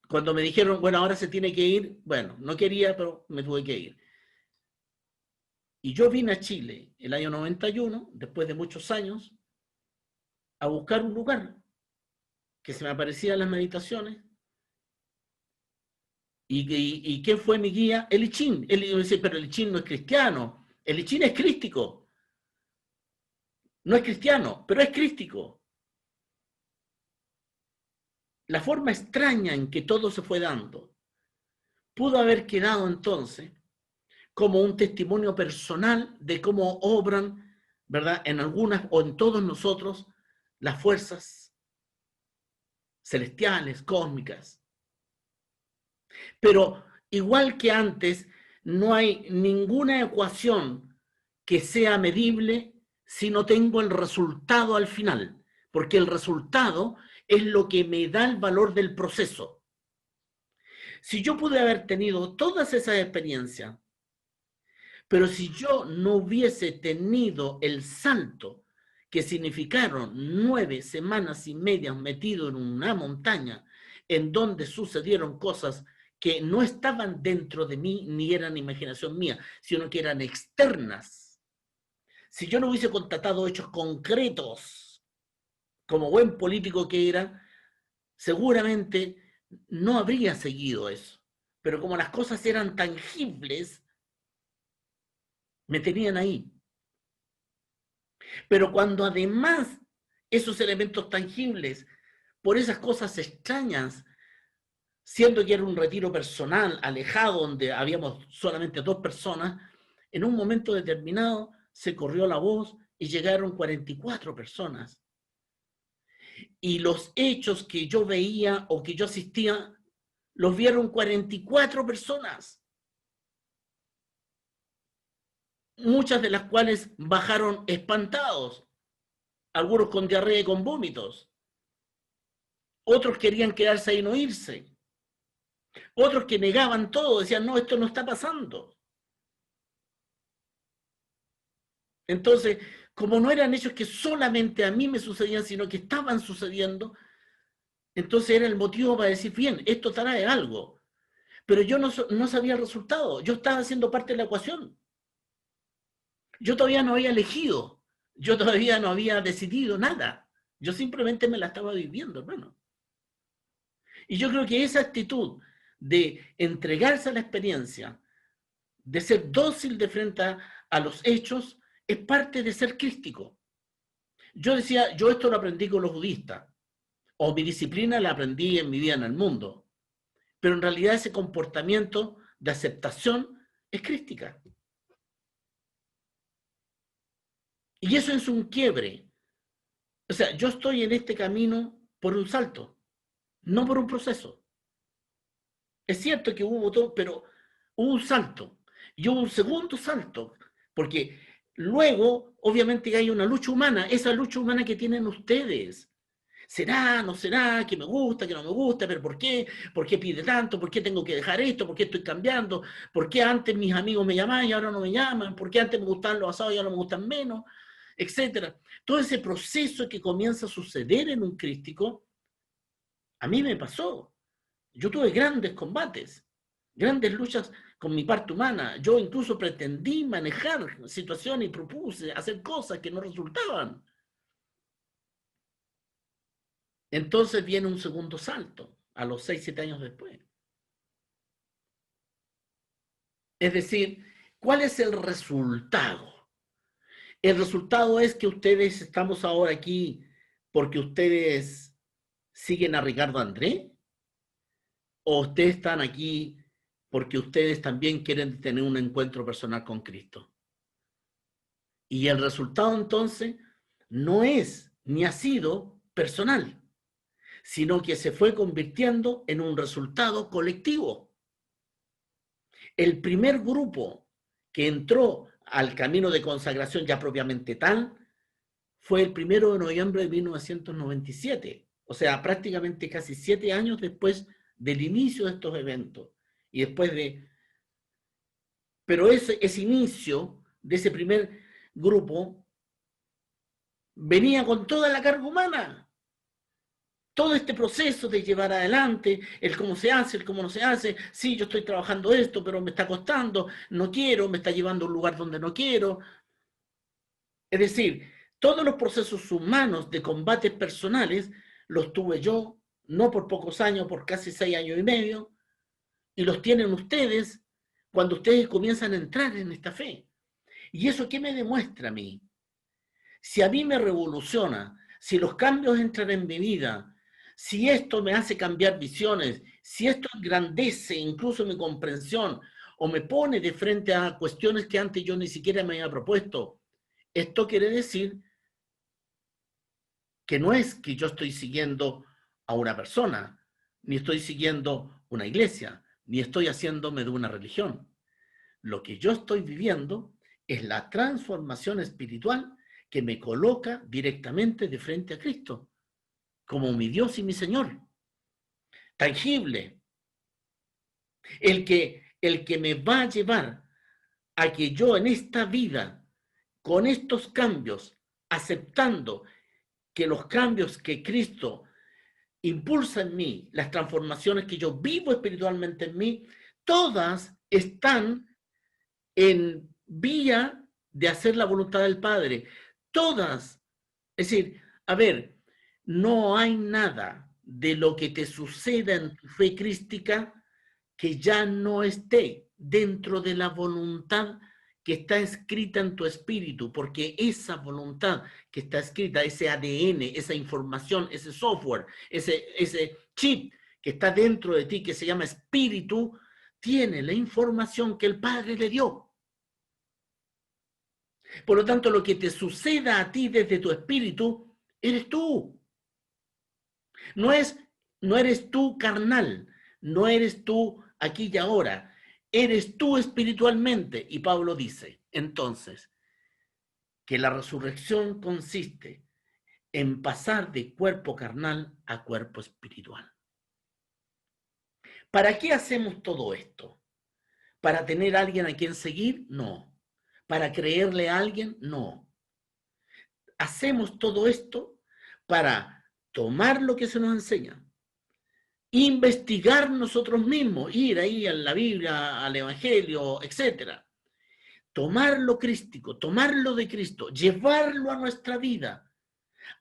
Cuando me dijeron, bueno, ahora se tiene que ir, bueno, no quería, pero me tuve que ir. Y yo vine a Chile el año 91, después de muchos años, a buscar un lugar que se me aparecía en las meditaciones. ¿Y qué fue mi guía? El I Ching. Él dice, pero el I Ching no es cristiano. El I Ching es crístico. No es cristiano, pero es crístico. La forma extraña en que todo se fue dando pudo haber quedado entonces como un testimonio personal de cómo obran, ¿verdad?, en algunas o en todos nosotros las fuerzas celestiales, cósmicas. Pero igual que antes, no hay ninguna ecuación que sea medible si no tengo el resultado al final, porque el resultado es lo que me da el valor del proceso. Si yo pude haber tenido todas esas experiencias, pero si yo no hubiese tenido el salto que significaron 9 semanas y media metido en una montaña en donde sucedieron cosas que no estaban dentro de mí ni eran imaginación mía, sino que eran externas. Si yo no hubiese constatado hechos concretos, como buen político que era, seguramente no habría seguido eso. Pero como las cosas eran tangibles, me tenían ahí. Pero cuando además esos elementos tangibles, por esas cosas extrañas, siendo que era un retiro personal, alejado, donde habíamos solamente 2 personas, en un momento determinado se corrió la voz y llegaron 44 personas. Y los hechos que yo veía o que yo asistía, los vieron 44 personas. Muchas de las cuales bajaron espantados, algunos con diarrea y con vómitos. Otros querían quedarse ahí y no irse. Otros que negaban todo, decían, no, esto no está pasando. Entonces, como no eran hechos que solamente a mí me sucedían, sino que estaban sucediendo, entonces era el motivo para decir, bien, esto trae algo. Pero yo no sabía el resultado, yo estaba siendo parte de la ecuación. Yo todavía no había elegido, yo todavía no había decidido nada. Yo simplemente me la estaba viviendo, hermano. Y yo creo que esa actitud de entregarse a la experiencia, de ser dócil de frente a los hechos, es parte de ser crístico. Yo decía, yo esto lo aprendí con los budistas, o mi disciplina la aprendí en mi vida en el mundo, pero en realidad ese comportamiento de aceptación es crística. Y eso es un quiebre. O sea, yo estoy en este camino por un salto, no por un proceso. Es cierto que hubo todo, pero hubo un salto. Y hubo un segundo salto, porque luego, obviamente, hay una lucha humana, esa lucha humana que tienen ustedes. ¿Será, no será? ¿Que me gusta, que no me gusta? ¿Pero por qué? ¿Por qué pide tanto? ¿Por qué tengo que dejar esto? ¿Por qué estoy cambiando? ¿Por qué antes mis amigos me llamaban y ahora no me llaman? ¿Por qué antes me gustaban los asados y ahora me gustan menos? Etcétera. Todo ese proceso que comienza a suceder en un crístico, a mí me pasó. Yo tuve grandes combates, grandes luchas con mi parte humana. Yo incluso pretendí manejar situaciones y propuse hacer cosas que no resultaban. Entonces viene un segundo salto, a los 6, 7 años después. Es decir, ¿cuál es el resultado? El resultado es que ustedes estamos ahora aquí porque ustedes siguen a Ricardo André, o ustedes están aquí porque ustedes también quieren tener un encuentro personal con Cristo. Y el resultado entonces no es ni ha sido personal, sino que se fue convirtiendo en un resultado colectivo. El primer grupo que entró al camino de consagración ya propiamente tal fue el 1 de noviembre de 1997, o sea, prácticamente casi 7 años después del inicio de estos eventos. Y después de... Pero ese inicio de ese primer grupo venía con toda la carga humana. Todo este proceso de llevar adelante, el cómo se hace, el cómo no se hace, sí, yo estoy trabajando esto, pero me está costando, no quiero, me está llevando a un lugar donde no quiero. Es decir, todos los procesos humanos de combates personales los tuve yo, no por pocos años, por casi 6 años y medio, y los tienen ustedes cuando ustedes comienzan a entrar en esta fe. ¿Y eso qué me demuestra a mí? Si a mí me revoluciona, si los cambios entran en mi vida, si esto me hace cambiar visiones, si esto engrandece incluso mi comprensión o me pone de frente a cuestiones que antes yo ni siquiera me había propuesto, esto quiere decir que no es que yo estoy siguiendo a una persona, ni estoy siguiendo una iglesia, ni estoy haciéndome de una religión. Lo que yo estoy viviendo es la transformación espiritual que me coloca directamente de frente a Cristo, como mi Dios y mi Señor. Tangible. El que me va a llevar a que yo en esta vida, con estos cambios, aceptando que los cambios que Cristo impulsa en mí, las transformaciones que yo vivo espiritualmente en mí, todas están en vía de hacer la voluntad del Padre. Todas. Es decir, a ver, no hay nada de lo que te suceda en tu fe crística que ya no esté dentro de la voluntad que está escrita en tu espíritu, porque esa voluntad que está escrita, ese ADN, esa información, ese software, ese chip que está dentro de ti, que se llama espíritu, tiene la información que el Padre le dio. Por lo tanto, lo que te suceda a ti desde tu espíritu, eres tú. No eres tú carnal, no eres tú aquí y ahora, eres tú espiritualmente. Y Pablo dice, entonces, que la resurrección consiste en pasar de cuerpo carnal a cuerpo espiritual. ¿Para qué hacemos todo esto? ¿Para tener a alguien a quien seguir? No. ¿Para creerle a alguien? No. Hacemos todo esto para tomar lo que se nos enseña, investigar nosotros mismos, ir ahí a la Biblia, al Evangelio, etc. Tomar lo crístico, tomar lo de Cristo, llevarlo a nuestra vida,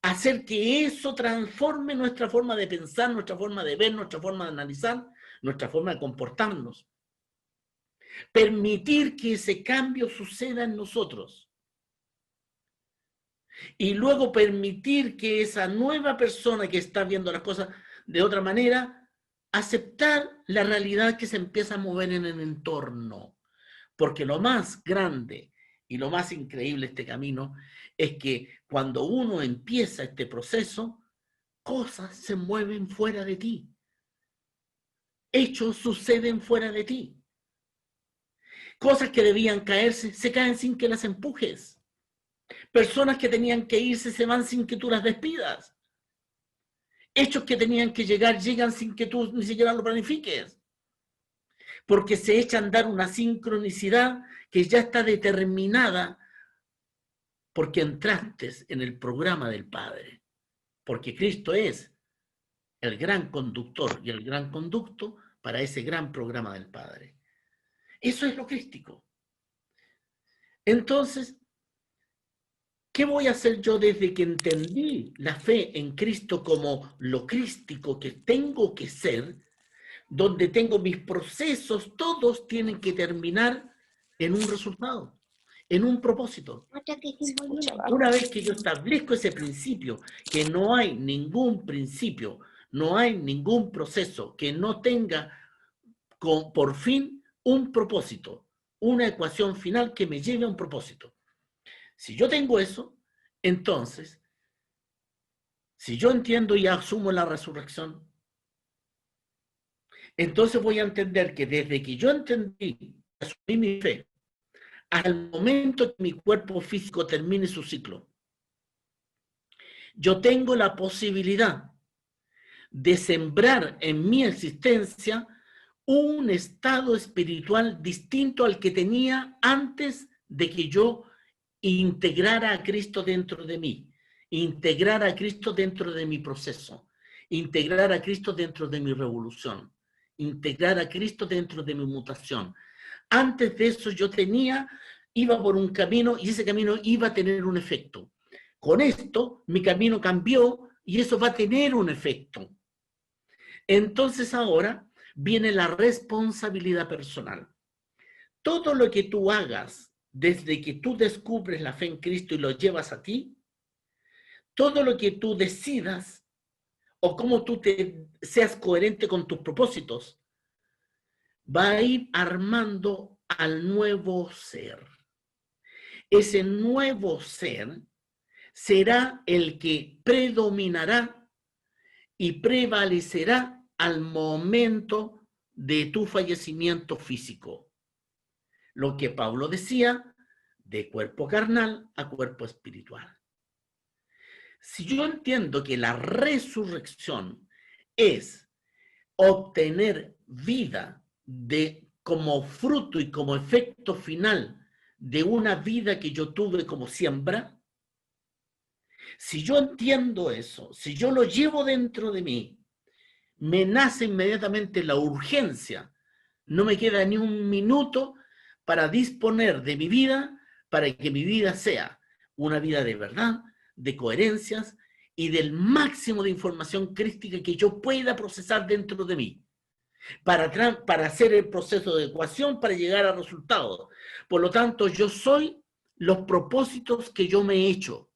hacer que eso transforme nuestra forma de pensar, nuestra forma de ver, nuestra forma de analizar, nuestra forma de comportarnos. Permitir que ese cambio suceda en nosotros. Y luego permitir que esa nueva persona que está viendo las cosas de otra manera, aceptar la realidad que se empieza a mover en el entorno. Porque lo más grande y lo más increíble de este camino es que cuando uno empieza este proceso, cosas se mueven fuera de ti. Hechos suceden fuera de ti. Cosas que debían caerse, se caen sin que las empujes. Personas que tenían que irse se van sin que tú las despidas. Hechos que tenían que llegar, llegan sin que tú ni siquiera lo planifiques. Porque se echa a andar una sincronicidad que ya está determinada porque entraste en el programa del Padre. Porque Cristo es el gran conductor y el gran conducto para ese gran programa del Padre. Eso es lo crístico. Entonces, ¿qué voy a hacer yo desde que entendí la fe en Cristo como lo crístico que tengo que ser? donde tengo mis procesos, todos tienen que terminar en un resultado, en un propósito. Una vez que yo establezco ese principio, que no hay ningún principio, no hay ningún proceso que no tenga por fin un propósito, una ecuación final que me lleve a un propósito. Si yo tengo eso, entonces, si yo entiendo y asumo la resurrección, entonces voy a entender que desde que yo entendí, asumí mi fe, hasta el momento que mi cuerpo físico termine su ciclo, yo tengo la posibilidad de sembrar en mi existencia un estado espiritual distinto al que tenía antes de que yo integrara a Cristo dentro de mí, integrar a Cristo dentro de mi proceso, integrar a Cristo dentro de mi revolución, integrar a Cristo dentro de mi mutación. Antes de eso yo iba por un camino y ese camino iba a tener un efecto. Con esto mi camino cambió y eso va a tener un efecto. Entonces ahora viene la responsabilidad personal. Todo lo que tú hagas desde que tú descubres la fe en Cristo y lo llevas a ti, todo lo que tú decidas o cómo tú seas coherente con tus propósitos, va a ir armando al nuevo ser. Ese nuevo ser será el que predominará y prevalecerá al momento de tu fallecimiento físico. Lo que Pablo decía, de cuerpo carnal a cuerpo espiritual. Si yo entiendo que la resurrección es obtener vida como fruto y como efecto final de una vida que yo tuve como siembra, si yo entiendo eso, si yo lo llevo dentro de mí, me nace inmediatamente la urgencia. No me queda ni un minuto para disponer de mi vida, para que mi vida sea una vida de verdad, de coherencias y del máximo de información crística que yo pueda procesar dentro de mí, para hacer el proceso de ecuación, para llegar a resultados. Por lo tanto, yo soy los propósitos que yo me he hecho.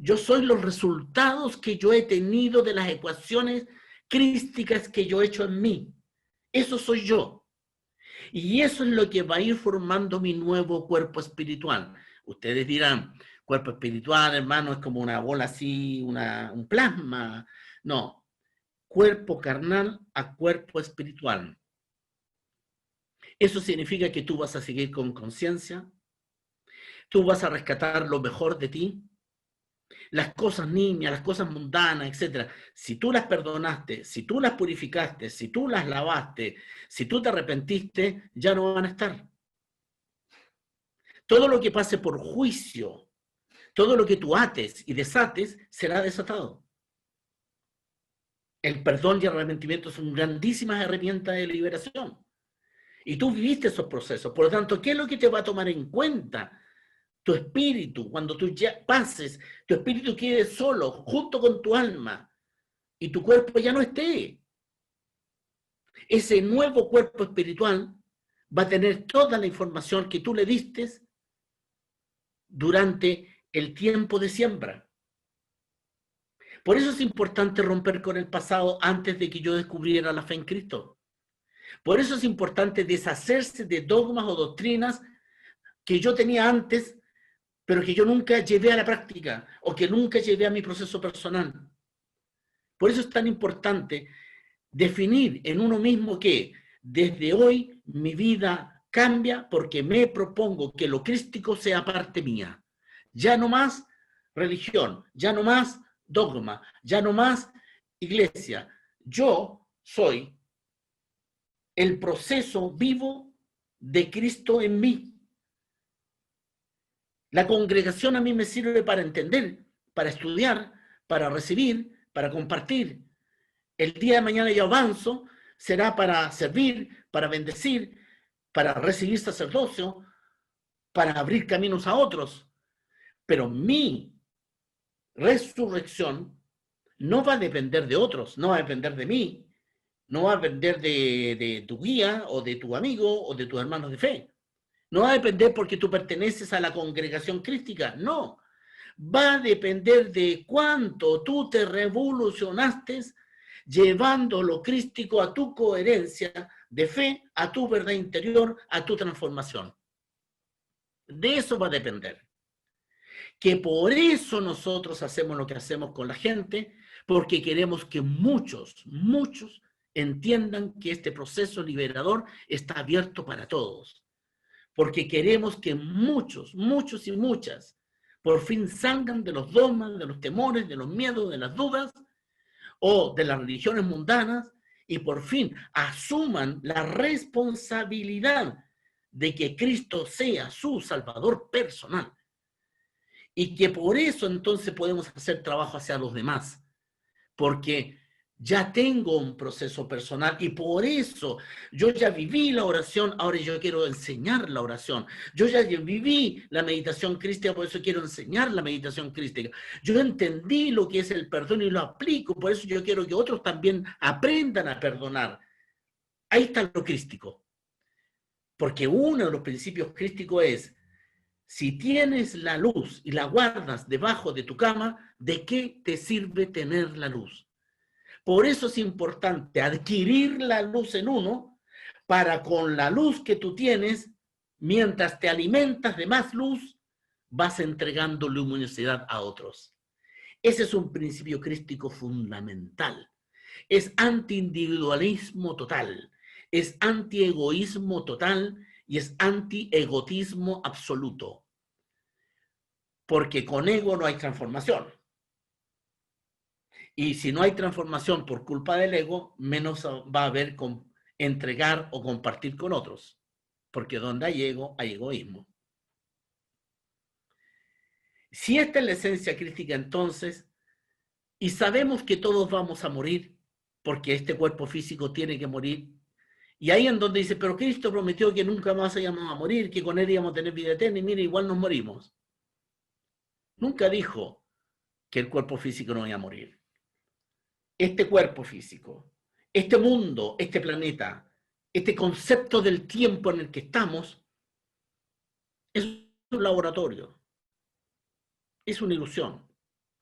Yo soy los resultados que yo he tenido de las ecuaciones crísticas que yo he hecho en mí. Eso soy yo. Y eso es lo que va a ir formando mi nuevo cuerpo espiritual. Ustedes dirán, cuerpo espiritual, hermano, es como una bola así, un plasma. No, cuerpo carnal a cuerpo espiritual. Eso significa que tú vas a seguir con conciencia, tú vas a rescatar lo mejor de ti, las cosas niñas, las cosas mundanas, etc. Si tú las perdonaste, si tú las purificaste, si tú las lavaste, si tú te arrepentiste, ya no van a estar. Todo lo que pase por juicio, todo lo que tú ates y desates, será desatado. El perdón y el arrepentimiento son grandísimas herramientas de liberación. Y tú viviste esos procesos. Por lo tanto, ¿qué es lo que te va a tomar en cuenta? Tu espíritu, cuando tú ya pases, tu espíritu quede solo, junto con tu alma, y tu cuerpo ya no esté. Ese nuevo cuerpo espiritual va a tener toda la información que tú le diste durante el tiempo de siembra. Por eso es importante romper con el pasado antes de que yo descubriera la fe en Cristo. Por eso es importante deshacerse de dogmas o doctrinas que yo tenía antes, pero que yo nunca llevé a la práctica o que nunca llevé a mi proceso personal. Por eso es tan importante definir en uno mismo que desde hoy mi vida cambia porque me propongo que lo crístico sea parte mía. Ya no más religión, ya no más dogma, ya no más iglesia. Yo soy el proceso vivo de Cristo en mí. La congregación a mí me sirve para entender, para estudiar, para recibir, para compartir. El día de mañana yo avanzo, será para servir, para bendecir, para recibir sacerdocio, para abrir caminos a otros. Pero mi resurrección no va a depender de otros, no va a depender de mí, No va a depender de tu guía o de tu amigo o de tus hermanos de fe. No va a depender porque tú perteneces a la congregación crística. No. Va a depender de cuánto tú te revolucionaste llevando lo crístico a tu coherencia de fe, a tu verdad interior, a tu transformación. De eso va a depender. Que por eso nosotros hacemos lo que hacemos con la gente, porque queremos que muchos entiendan que este proceso liberador está abierto para todos. Porque queremos que muchos y muchas por fin salgan de los dogmas, de los temores, de los miedos, de las dudas o de las religiones mundanas y por fin asuman la responsabilidad de que Cristo sea su Salvador personal. Y que por eso entonces podemos hacer trabajo hacia los demás, porque ya tengo un proceso personal y por eso yo ya viví la oración, ahora yo quiero enseñar la oración. Yo ya viví la meditación crística, por eso quiero enseñar la meditación crística. Yo entendí lo que es el perdón y lo aplico, por eso yo quiero que otros también aprendan a perdonar. Ahí está lo crístico. Porque uno de los principios crísticos es, si tienes la luz y la guardas debajo de tu cama, ¿de qué te sirve tener la luz? Por eso es importante adquirir la luz en uno para con la luz que tú tienes, mientras te alimentas de más luz, vas entregando luminosidad a otros. Ese es un principio crístico fundamental. Es anti-individualismo total, es anti-egoísmo total y es anti-egotismo absoluto. Porque con ego no hay transformación. Y si no hay transformación por culpa del ego, menos va a haber con entregar o compartir con otros. Porque donde hay ego, hay egoísmo. Si esta es la esencia crítica, entonces, y sabemos que todos vamos a morir, porque este cuerpo físico tiene que morir, y ahí en donde dice, pero Cristo prometió que nunca más íbamos a morir, que con él íbamos a tener vida eterna, y mira, igual nos morimos. Nunca dijo que el cuerpo físico no iba a morir. Este cuerpo físico, este mundo, este planeta, este concepto del tiempo en el que estamos, es un laboratorio, es una ilusión,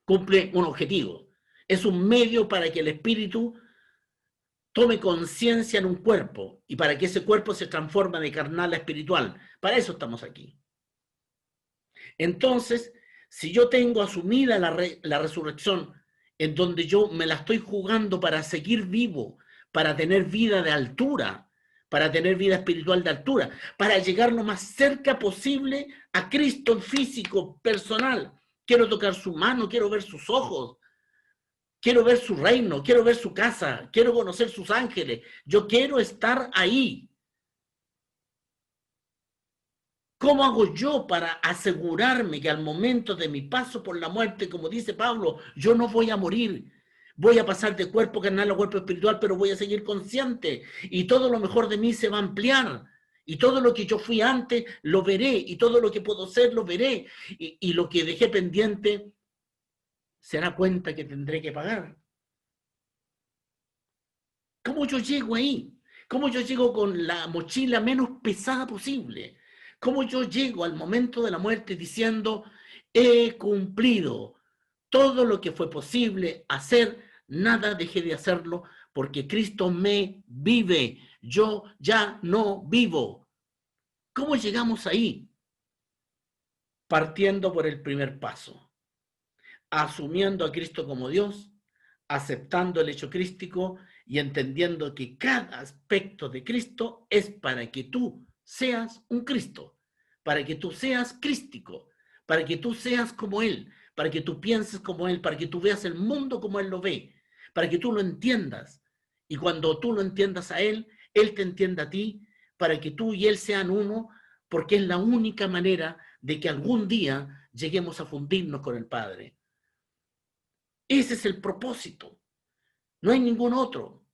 cumple un objetivo, es un medio para que el espíritu tome conciencia en un cuerpo y para que ese cuerpo se transforme de carnal a espiritual. Para eso estamos aquí. Entonces, si yo tengo asumida la resurrección, en donde yo me la estoy jugando para seguir vivo, para tener vida de altura, para tener vida espiritual de altura, para llegar lo más cerca posible a Cristo en físico, personal. Quiero tocar su mano, quiero ver sus ojos, quiero ver su reino, quiero ver su casa, quiero conocer sus ángeles. Yo quiero estar ahí. ¿Cómo hago yo para asegurarme que al momento de mi paso por la muerte, como dice Pablo, yo no voy a morir? Voy a pasar de cuerpo carnal a cuerpo espiritual, pero voy a seguir consciente. Y todo lo mejor de mí se va a ampliar. Y todo lo que yo fui antes, lo veré. Y todo lo que puedo ser, lo veré. Y lo que dejé pendiente, se dará cuenta que tendré que pagar. ¿Cómo yo llego ahí? ¿Cómo yo llego con la mochila menos pesada posible? ¿Cómo yo llego al momento de la muerte diciendo, he cumplido todo lo que fue posible hacer, nada dejé de hacerlo, porque Cristo me vive, yo ya no vivo? ¿Cómo llegamos ahí? Partiendo por el primer paso, asumiendo a Cristo como Dios, aceptando el hecho crístico y entendiendo que cada aspecto de Cristo es para que tú seas un Cristo, para que tú seas crístico, para que tú seas como Él, para que tú pienses como Él, para que tú veas el mundo como Él lo ve, para que tú lo entiendas. Y cuando tú lo entiendas a Él, Él te entienda a ti, para que tú y Él sean uno, porque es la única manera de que algún día lleguemos a fundirnos con el Padre. Ese es el propósito. No hay ningún otro.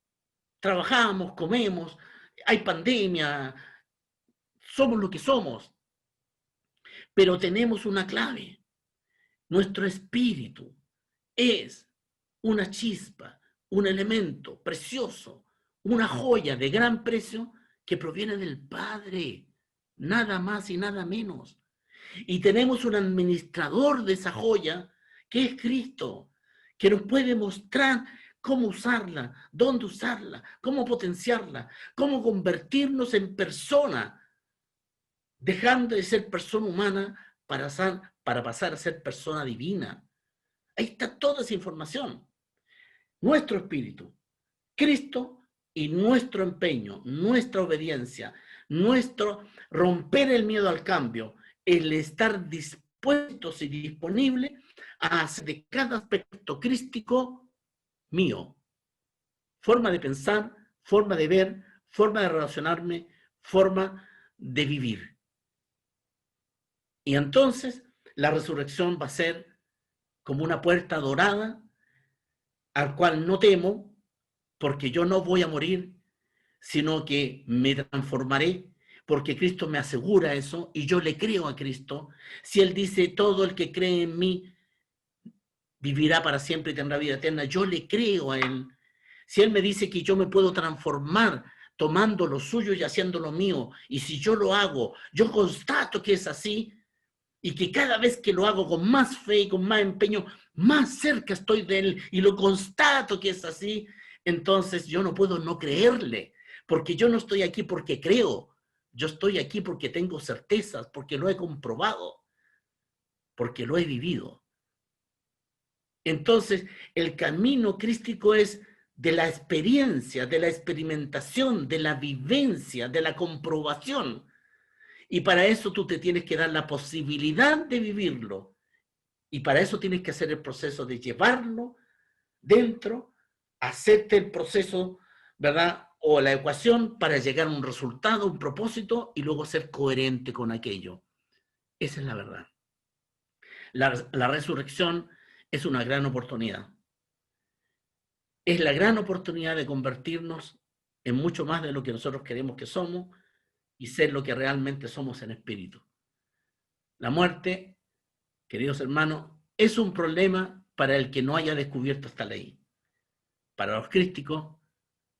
Trabajamos, comemos, hay pandemia, somos lo que somos. Pero tenemos una clave. Nuestro espíritu es una chispa, un elemento precioso, una joya de gran precio que proviene del Padre, nada más y nada menos. Y tenemos un administrador de esa joya, que es Cristo, que nos puede mostrar cómo usarla, dónde usarla, cómo potenciarla, cómo convertirnos en persona, dejando de ser persona humana para pasar a ser persona divina. Ahí está toda esa información. Nuestro espíritu, Cristo y nuestro empeño, nuestra obediencia, nuestro romper el miedo al cambio, el estar dispuestos y disponibles a hacer de cada aspecto crístico mío. Forma de pensar, forma de ver, forma de relacionarme, forma de vivir. Y entonces la resurrección va a ser como una puerta dorada al cual no temo, porque yo no voy a morir, sino que me transformaré, porque Cristo me asegura eso y yo le creo a Cristo. Si Él dice, todo el que cree en mí vivirá para siempre y tendrá vida eterna, yo le creo a Él. Si Él me dice que yo me puedo transformar tomando lo suyo y haciendo lo mío, y si yo lo hago, yo constato que es así, y que cada vez que lo hago con más fe y con más empeño, más cerca estoy de Él, y lo constato que es así, entonces yo no puedo no creerle, porque yo no estoy aquí porque creo, yo estoy aquí porque tengo certezas, porque lo he comprobado, porque lo he vivido. Entonces, el camino crístico es de la experiencia, de la experimentación, de la vivencia, de la comprobación. Y para eso tú te tienes que dar la posibilidad de vivirlo. Y para eso tienes que hacer el proceso de llevarlo dentro, hacerte el proceso, ¿verdad? O la ecuación para llegar a un resultado, un propósito, y luego ser coherente con aquello. Esa es la verdad. La resurrección es una gran oportunidad. Es la gran oportunidad de convertirnos en mucho más de lo que nosotros queremos que somos y ser lo que realmente somos en espíritu. La muerte, queridos hermanos, es un problema para el que no haya descubierto esta ley. Para los crísticos,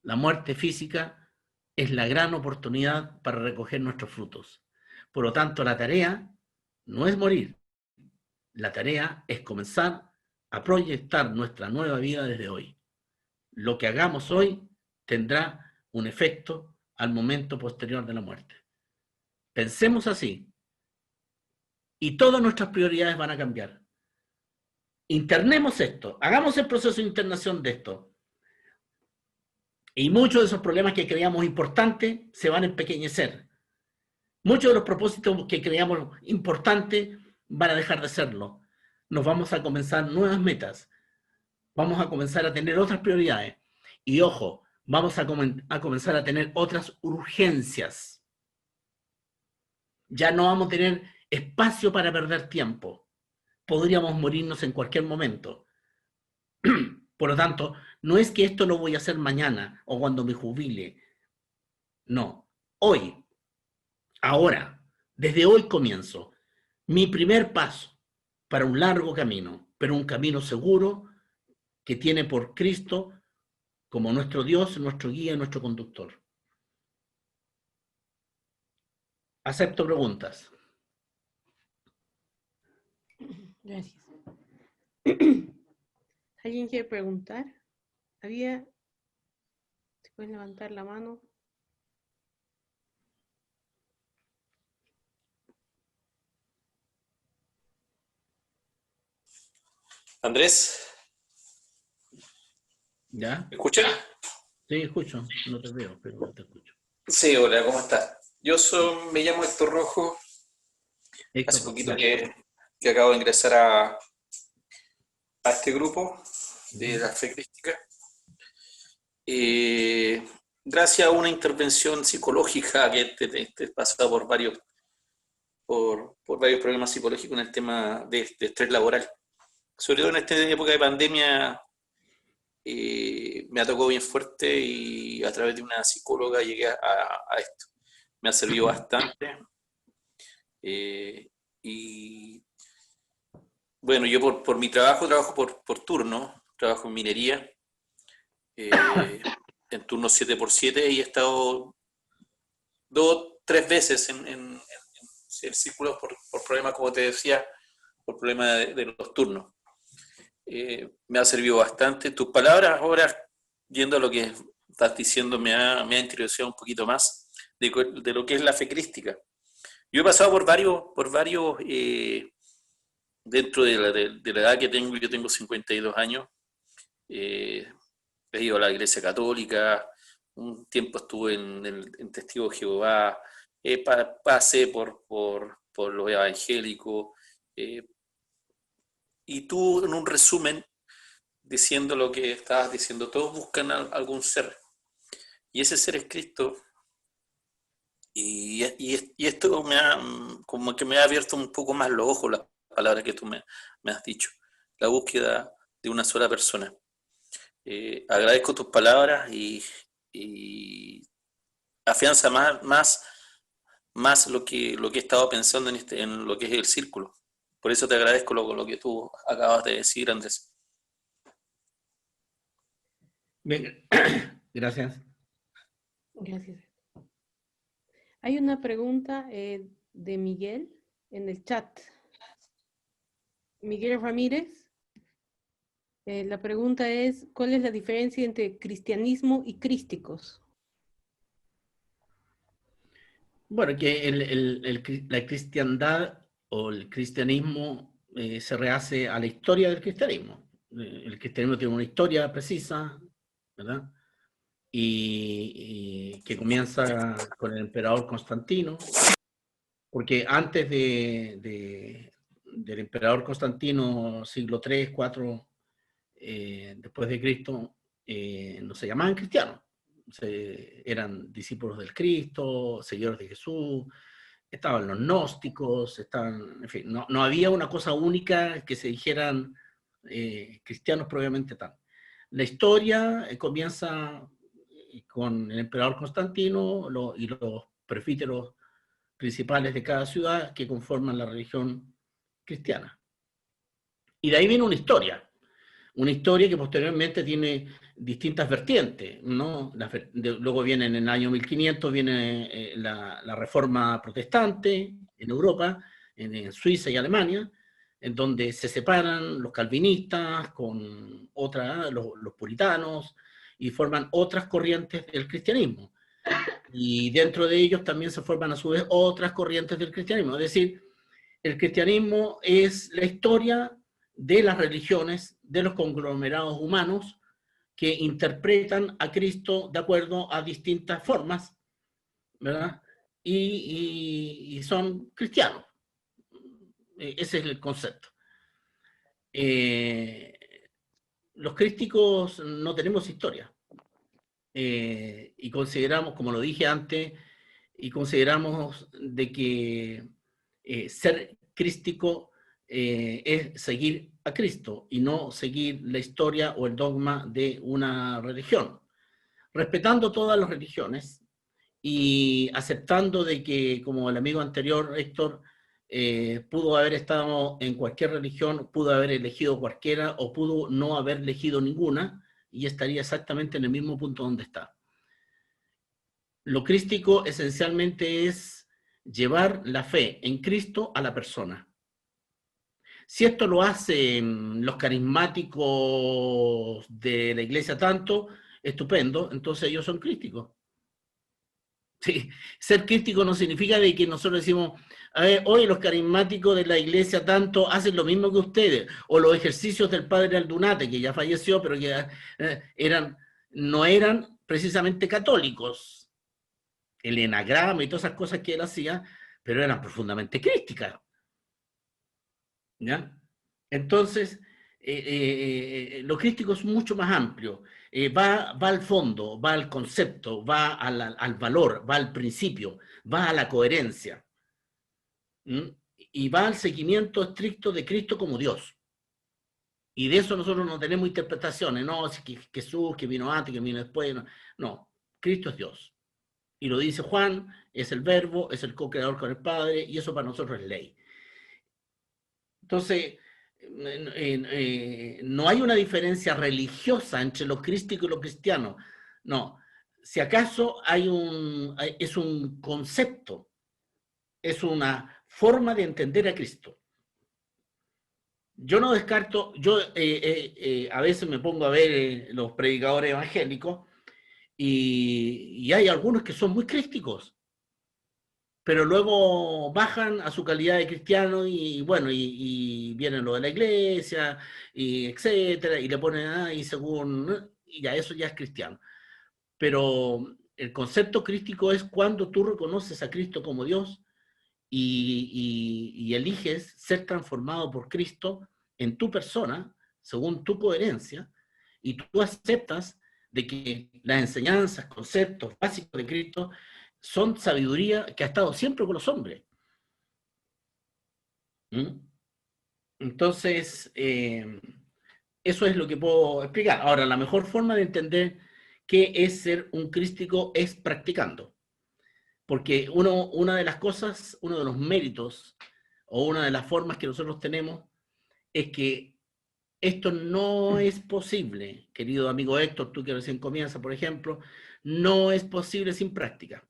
la muerte física es la gran oportunidad para recoger nuestros frutos. Por lo tanto, la tarea no es morir. La tarea es comenzar a proyectar nuestra nueva vida desde hoy. Lo que hagamos hoy tendrá un efecto al momento posterior de la muerte. Pensemos así y todas nuestras prioridades van a cambiar. Internemos esto, hagamos el proceso de internación de esto. Y muchos de esos problemas que creíamos importantes se van a empequeñecer. Muchos de los propósitos que creíamos importantes van a dejar de serlo. Nos vamos a comenzar nuevas metas. Vamos a comenzar a tener otras prioridades. Y ojo, vamos a comenzar a tener otras urgencias. Ya no vamos a tener espacio para perder tiempo. Podríamos morirnos en cualquier momento. Por lo tanto, no es que esto lo voy a hacer mañana o cuando me jubile. No, hoy, ahora, desde hoy comienzo mi primer paso para un largo camino, pero un camino seguro que tiene por Cristo como nuestro Dios, nuestro guía, nuestro conductor. Acepto preguntas. Gracias. ¿Alguien quiere preguntar? ¿Se puede levantar la mano? Andrés, ¿Ya? ¿me escuchas? Sí, escucho. No te veo, pero te escucho. Sí, hola, ¿cómo estás? Me llamo Héctor Rojo, hace Héctor, poquito que acabo de ingresar a este grupo de la fe crística. Gracias a una intervención psicológica que te pasa por varios problemas psicológicos en el tema de estrés laboral. Sobre todo en esta época de pandemia, me ha tocado bien fuerte y a través de una psicóloga llegué a esto. Me ha servido bastante. Y bueno, yo por mi trabajo por turno, trabajo en minería. en turnos 7x7 y he estado 2, 3 veces en el círculo por problemas, como te decía, por problemas de los turnos. Me ha servido bastante. Tus palabras ahora, yendo a lo que estás diciendo, me ha interiorizado un poquito más de lo que es la fe crística. Yo he pasado por varios dentro de la edad que tengo. Yo tengo 52 años. He ido a la Iglesia Católica, un tiempo estuve en Testigo de Jehová, pasé por los evangélicos, y tú en un resumen, diciendo lo que estabas diciendo, todos buscan algún ser, y ese ser es Cristo, y esto como que me ha abierto un poco más los ojos, las palabras que tú me has dicho, la búsqueda de una sola persona. Agradezco tus palabras y afianza más lo que he estado pensando en lo que es el círculo. Por eso te agradezco lo que tú acabas de decir, Andrés. Bien, gracias. Gracias. Hay una pregunta de Miguel en el chat. Miguel Ramírez. La pregunta es, ¿cuál es la diferencia entre cristianismo y crísticos? Bueno, que la cristiandad o el cristianismo se rehace a la historia del cristianismo. El cristianismo tiene una historia precisa, ¿verdad? Y que comienza con el emperador Constantino, porque antes del emperador Constantino, siglo III, IV, después de Cristo, no se llamaban cristianos. Eran discípulos del Cristo, seguidores de Jesús, estaban los gnósticos, en fin, no había una cosa única que se dijeran cristianos propiamente tal. La historia comienza con el emperador Constantino y los presbíteros principales de cada ciudad que conforman la religión cristiana. Y de ahí viene una historia que posteriormente tiene distintas vertientes, ¿no? Luego viene en el año 1500, viene la reforma protestante en Europa, en Suiza y Alemania, en donde se separan los calvinistas con los puritanos, y forman otras corrientes del cristianismo. Y dentro de ellos también se forman a su vez otras corrientes del cristianismo. Es decir, el cristianismo es la historia de las religiones, de los conglomerados humanos que interpretan a Cristo de acuerdo a distintas formas, ¿verdad? Y son cristianos. Ese es el concepto. Los crísticos no tenemos historia. Y consideramos, como lo dije antes, y consideramos de que ser crístico es seguir a Cristo y no seguir la historia o el dogma de una religión, respetando todas las religiones y aceptando de que, como el amigo anterior, Héctor, pudo haber estado en cualquier religión, pudo haber elegido cualquiera o pudo no haber elegido ninguna y estaría exactamente en el mismo punto donde está. Lo crístico esencialmente es llevar la fe en Cristo a la persona. Si esto lo hacen los carismáticos de la iglesia tanto, estupendo, entonces ellos son crísticos. Sí, ser crítico no significa de que nosotros decimos, a ver, hoy los carismáticos de la iglesia tanto hacen lo mismo que ustedes, o los ejercicios del padre Aldunate, que ya falleció, pero que no eran precisamente católicos. El enagrama y todas esas cosas que él hacía, pero eran profundamente crísticas. ¿Ya? Entonces, lo crístico es mucho más amplio. Va al fondo, va al concepto, va al valor, va al principio, va a la coherencia. Y va al seguimiento estricto de Cristo como Dios. Y de eso nosotros no tenemos interpretaciones, no, es que Jesús, que vino antes, que vino después, no, Cristo es Dios. Y lo dice Juan, es el verbo, es el co-creador con el Padre, y eso para nosotros es ley. Entonces, no hay una diferencia religiosa entre lo crístico y lo cristiano. No. Si acaso es un concepto, es una forma de entender a Cristo. Yo no descarto, a veces me pongo a ver los predicadores evangélicos y hay algunos que son muy crísticos, pero luego bajan a su calidad de cristiano y bueno, y vienen lo de la iglesia, y etcétera, y le ponen, y según, y ya eso ya es cristiano. Pero el concepto crístico es cuando tú reconoces a Cristo como Dios y eliges ser transformado por Cristo en tu persona, según tu coherencia, y tú aceptas de que las enseñanzas, conceptos básicos de Cristo son sabiduría que ha estado siempre con los hombres. ¿Mm? Entonces, eso es lo que puedo explicar. Ahora, la mejor forma de entender qué es ser un crístico es practicando. Porque una de las cosas, uno de los méritos o una de las formas que nosotros tenemos es que esto no es posible, querido amigo Héctor, tú que recién comienzas, por ejemplo, no es posible sin práctica.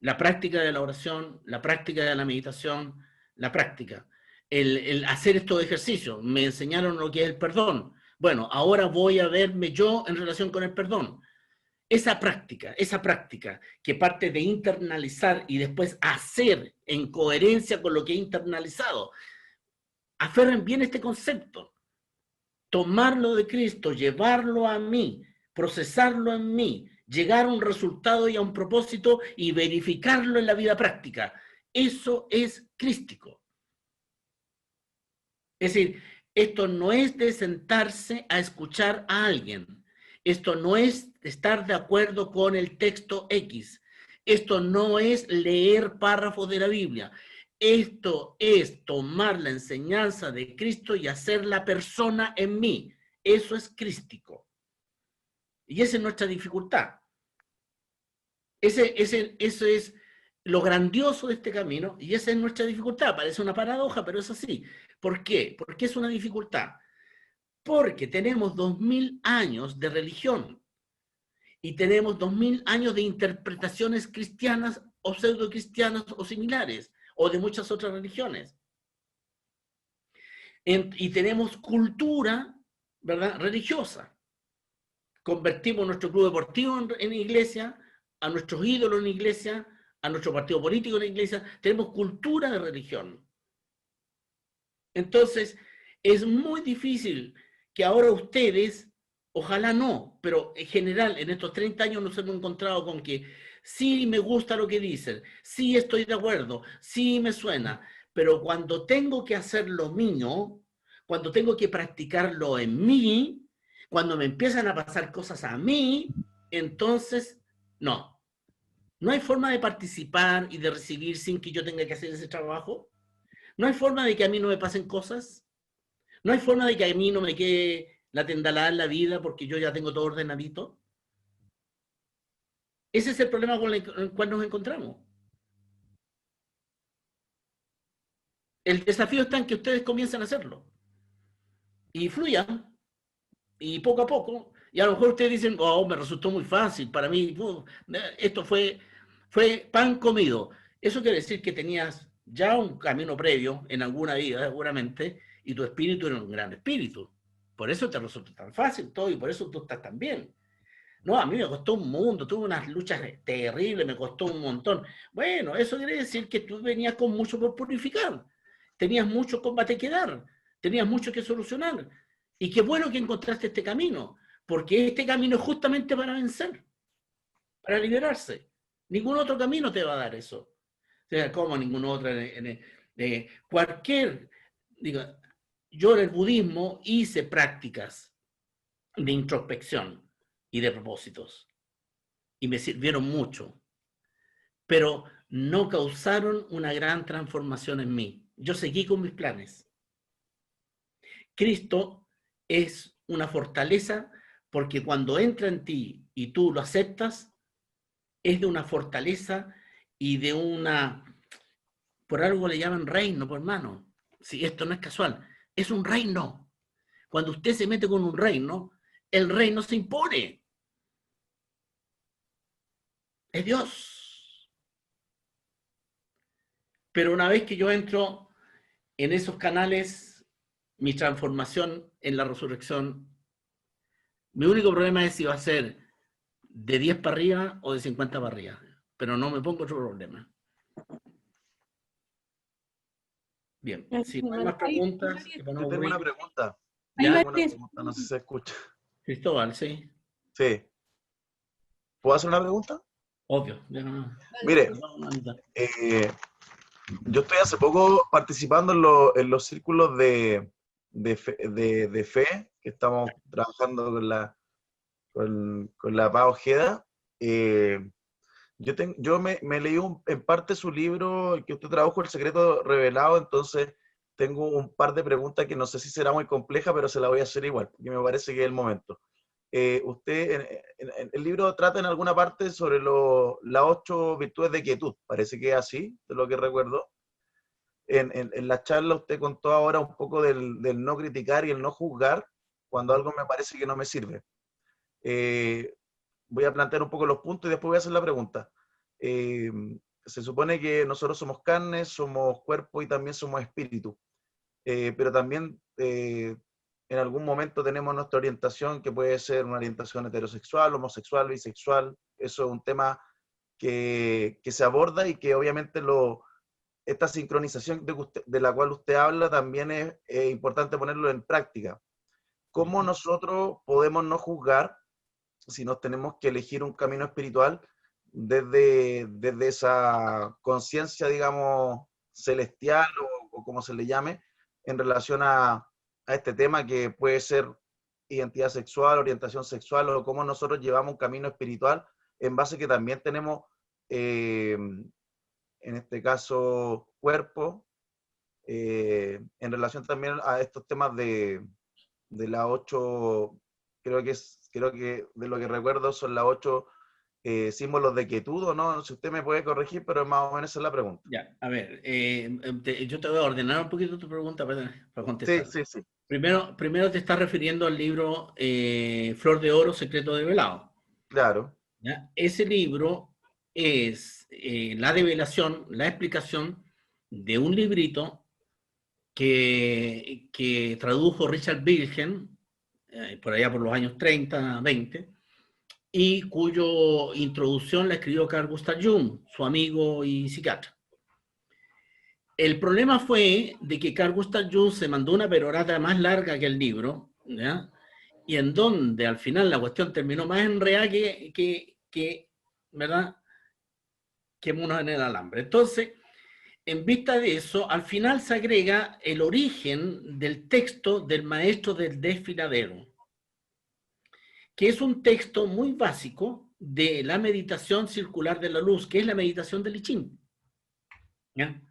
La práctica de la oración, la práctica de la meditación, la práctica. El hacer estos ejercicios. Me enseñaron lo que es el perdón. Bueno, ahora voy a verme yo en relación con el perdón. Esa práctica que parte de internalizar y después hacer en coherencia con lo que he internalizado. Aferren bien este concepto. Tomarlo de Cristo, llevarlo a mí, procesarlo en mí, llegar a un resultado y a un propósito y verificarlo en la vida práctica. Eso es crístico. Es decir, esto no es de sentarse a escuchar a alguien. Esto no es estar de acuerdo con el texto X. Esto no es leer párrafos de la Biblia. Esto es tomar la enseñanza de Cristo y hacer la persona en mí. Eso es crístico. Y esa es nuestra dificultad. Eso es lo grandioso de este camino y esa es nuestra dificultad. Parece una paradoja, pero es así. ¿Por qué? ¿Por qué es una dificultad? Porque tenemos 2000 años de religión y tenemos 2000 años de interpretaciones cristianas o pseudocristianas o similares o de muchas otras religiones. Y tenemos cultura, ¿verdad?, religiosa. Convertimos nuestro club deportivo en iglesia, a nuestros ídolos en iglesia, a nuestro partido político en iglesia. Tenemos cultura de religión. Entonces, es muy difícil que ahora ustedes, ojalá no, pero en general en estos 30 años nos hemos encontrado con que sí me gusta lo que dicen, sí estoy de acuerdo, sí me suena, pero cuando tengo que hacer lo mío, cuando tengo que practicarlo en mí, cuando me empiezan a pasar cosas a mí, entonces no. No hay forma de participar y de recibir sin que yo tenga que hacer ese trabajo. No hay forma de que a mí no me pasen cosas. No hay forma de que a mí no me quede la tendalada en la vida porque yo ya tengo todo ordenadito. Ese es el problema con el cual nos encontramos. El desafío está en que ustedes comiencen a hacerlo. Y fluyan. Y poco a poco. Y a lo mejor ustedes dicen, oh, me resultó muy fácil. Para mí, esto fue pan comido. Eso quiere decir que tenías ya un camino previo en alguna vida, seguramente, y tu espíritu era un gran espíritu. Por eso te resultó tan fácil todo y por eso tú estás tan bien. No, a mí me costó un mundo, tuve unas luchas terribles, me costó un montón. Bueno, eso quiere decir que tú venías con mucho por purificar, tenías mucho combate que dar, tenías mucho que solucionar. Y qué bueno que encontraste este camino, porque este camino es justamente para vencer, para liberarse. Ningún otro camino te va a dar eso. O sea, como ningún otro. Yo en el budismo hice prácticas de introspección y de propósitos. Y me sirvieron mucho. Pero no causaron una gran transformación en mí. Yo seguí con mis planes. Cristo es una fortaleza porque cuando entra en ti y tú lo aceptas, es de una fortaleza y de una, por algo le llaman reino, por hermano. Si esto no es casual, es un reino. Cuando usted se mete con un reino, el reino se impone. es Dios. Pero una vez que yo entro en esos canales, mi transformación en la resurrección, mi único problema es si va a ser de 10 para arriba o de 50 para arriba. Pero no me pongo otro problema. Bien, si no hay más preguntas, para no Yo tengo una aburrir. pregunta. Hay ¿Ya? varias No sé si se escucha. Cristóbal, sí, Sí. ¿Puedo hacer una pregunta? obvio. Ya no- Mire, no, no. yo estoy hace poco participando en los círculos de fe que estamos trabajando con la Paz Ojeda. Yo me leí en parte su libro, el que usted tradujo, El secreto revelado, entonces tengo un par de preguntas que no sé si será muy compleja, pero se la voy a hacer igual, porque me parece que es el momento. Usted, en el libro trata en alguna parte sobre las 8 virtudes de quietud, parece que es así, de lo que recuerdo. En la charla usted contó ahora un poco del no criticar y el no juzgar cuando algo me parece que no me sirve. Voy a plantear un poco los puntos y después voy a hacer la pregunta. Eh, Se supone que nosotros somos carne, somos cuerpo y también somos espíritu, pero también en algún momento tenemos nuestra orientación, que puede ser una orientación heterosexual, homosexual, bisexual. Eso es un tema que se aborda y que obviamente esta sincronización de la cual usted habla también es importante ponerlo en práctica. ¿Cómo nosotros podemos no juzgar si nos tenemos que elegir un camino espiritual desde esa conciencia, digamos, celestial o como se le llame, en relación a este tema que puede ser identidad sexual, orientación sexual, o cómo nosotros llevamos un camino espiritual en base que también tenemos, en este caso, cuerpo, en relación también a estos temas de las 8, creo que de lo que recuerdo son las 8 símbolos de quietud, ¿o no? Si usted me puede corregir, pero más o menos esa es la pregunta. Ya, a ver, yo te voy a ordenar un poquito tu pregunta para Sí, contestar. sí, sí. Primero te estás refiriendo al libro Flor de Oro, Secreto Develado. Claro. ¿Ya? Ese libro es la develación, la explicación de un librito que tradujo Richard Bilgen por allá por los años 30, 20, y cuyo introducción la escribió Carl Gustav Jung, su amigo y psiquiatra. El problema fue de que Carl Gustav Jung se mandó una perorata más larga que el libro, ¿ya? Y en donde al final la cuestión terminó más enredada ¿verdad? Que monos en el alambre. Entonces, en vista de eso, al final se agrega el origen del texto del maestro del desfiladero, que es un texto muy básico de la meditación circular de la luz, que es la meditación del I Ching. ¿Ya?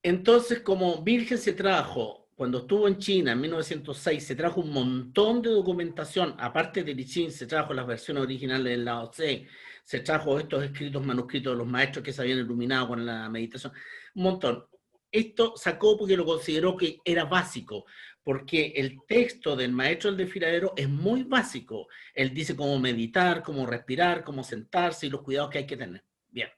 Entonces, como Virgen se trajo, cuando estuvo en China en 1906, se trajo un montón de documentación, aparte del I Ching, se trajo las versiones originales del Lao Tse, se trajo estos escritos manuscritos de los maestros que se habían iluminado con la meditación, un montón. Esto sacó porque lo consideró que era básico, porque el texto del maestro del desfiladero es muy básico. Él dice cómo meditar, cómo respirar, cómo sentarse y los cuidados que hay que tener. Bien.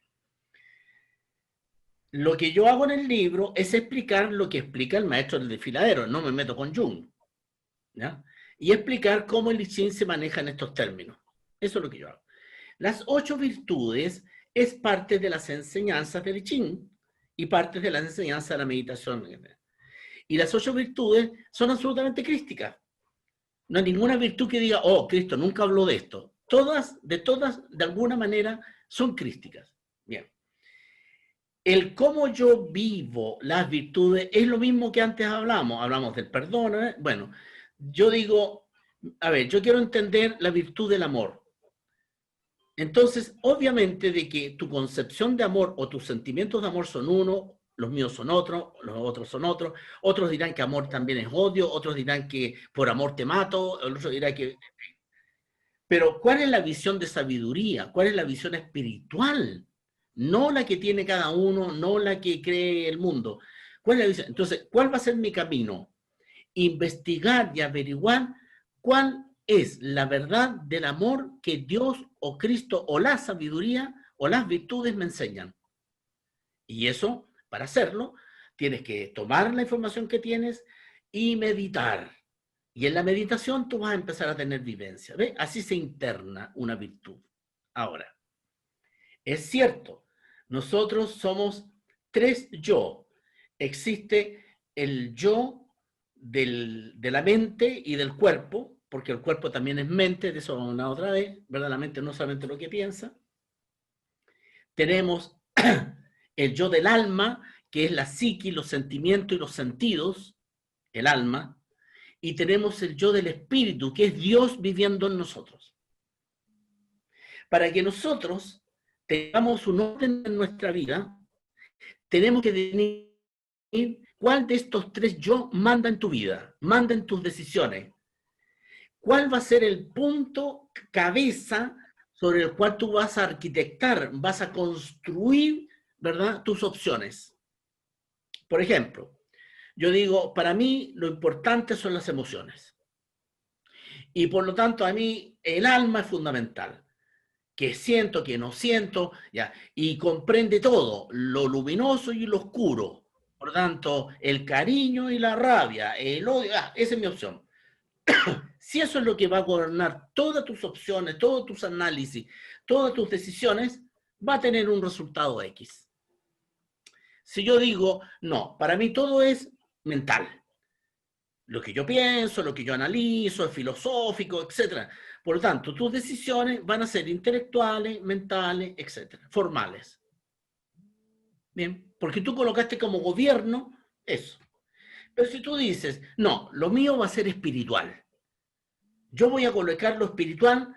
Lo que yo hago en el libro es explicar lo que explica el maestro del desfiladero, no me meto con Jung, ¿ya? Y explicar cómo el I Ching se maneja en estos términos. Eso es lo que yo hago. Las 8 virtudes es parte de las enseñanzas del I Ching y parte de las enseñanzas de la meditación. Y las 8 virtudes son absolutamente crísticas. No hay ninguna virtud que diga, oh, Cristo nunca habló de esto. Todas, de alguna manera, son crísticas. Bien. El cómo yo vivo las virtudes es lo mismo que antes hablamos del perdón. Bueno, yo digo, a ver, yo quiero entender la virtud del amor. Entonces, obviamente de que tu concepción de amor o tus sentimientos de amor son uno, los míos son otros, los otros son otros, otros dirán que amor también es odio, otros dirán que por amor te mato, el otro dirá que... Pero ¿cuál es la visión de sabiduría? ¿Cuál es la visión espiritual? No la que tiene cada uno, no la que cree el mundo. ¿Cuál es la visión? Entonces, ¿cuál va a ser mi camino? Investigar y averiguar cuál es la verdad del amor que Dios o Cristo o la sabiduría o las virtudes me enseñan. Y eso, para hacerlo, tienes que tomar la información que tienes y meditar. Y en la meditación tú vas a empezar a tener vivencia. ¿Ves? Así se interna una virtud. Ahora, es cierto, nosotros somos tres yo. Existe el yo de la mente y del cuerpo, porque el cuerpo también es mente, de eso vamos a hablar otra vez, ¿verdad? La mente no solamente lo que piensa. Tenemos el yo del alma, que es la psique, los sentimientos y los sentidos, el alma, y tenemos el yo del espíritu, que es Dios viviendo en nosotros. Para que nosotros tengamos un orden en nuestra vida, tenemos que definir cuál de estos tres yo manda en tu vida, manda en tus decisiones. ¿Cuál va a ser el punto cabeza sobre el cual tú vas a arquitectar, vas a construir, ¿verdad?, tus opciones? Por ejemplo, yo digo, para mí lo importante son las emociones. Y por lo tanto, a mí el alma es fundamental. Que siento, que no siento, ya, y comprende todo, lo luminoso y lo oscuro. Por lo tanto, el cariño y la rabia, el odio, esa es mi opción. Si eso es lo que va a gobernar todas tus opciones, todos tus análisis, todas tus decisiones, va a tener un resultado X. Si yo digo, no, para mí todo es mental. Lo que yo pienso, lo que yo analizo, es filosófico, etc. Por lo tanto, tus decisiones van a ser intelectuales, mentales, etc. Formales. Bien, porque tú colocaste como gobierno eso. Pero si tú dices, no, lo mío va a ser espiritual. Yo voy a colocar lo espiritual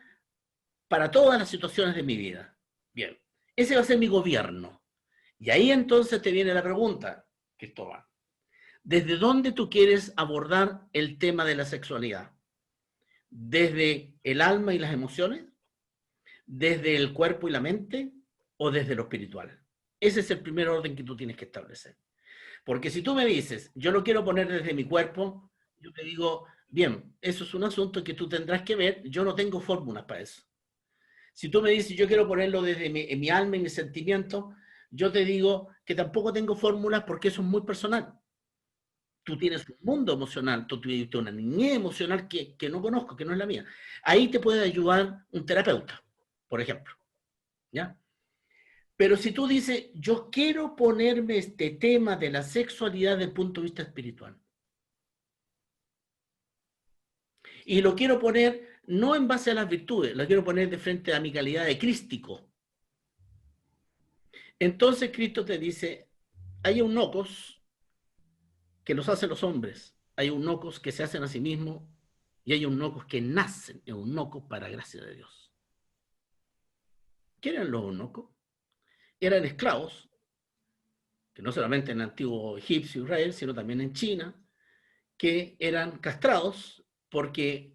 para todas las situaciones de mi vida. Bien, ese va a ser mi gobierno. Y ahí entonces te viene la pregunta, Cristóbal. ¿Desde dónde tú quieres abordar el tema de la sexualidad? ¿Desde el alma y las emociones? ¿Desde el cuerpo y la mente? ¿O desde lo espiritual? Ese es el primer orden que tú tienes que establecer. Porque si tú me dices, yo lo quiero poner desde mi cuerpo, yo te digo, bien, eso es un asunto que tú tendrás que ver, yo no tengo fórmulas para eso. Si tú me dices, yo quiero ponerlo desde mi alma y mi sentimiento, yo te digo que tampoco tengo fórmulas porque eso es muy personal. Tú tienes un mundo emocional, tú tienes una niñez emocional que no conozco, que no es la mía. Ahí te puede ayudar un terapeuta, por ejemplo. ¿Ya? Pero si tú dices, yo quiero ponerme este tema de la sexualidad desde el punto de vista espiritual, y lo quiero poner no en base a las virtudes, lo quiero poner de frente a mi calidad de crístico. Entonces Cristo te dice, hay eunocos que los hacen los hombres, hay eunocos que se hacen a sí mismos, y hay eunocos que nacen eunocos para gracia de Dios. ¿Qué eran los eunocos? Eran esclavos, que no solamente en el antiguo Egipcio, Israel, sino también en China, que eran castrados porque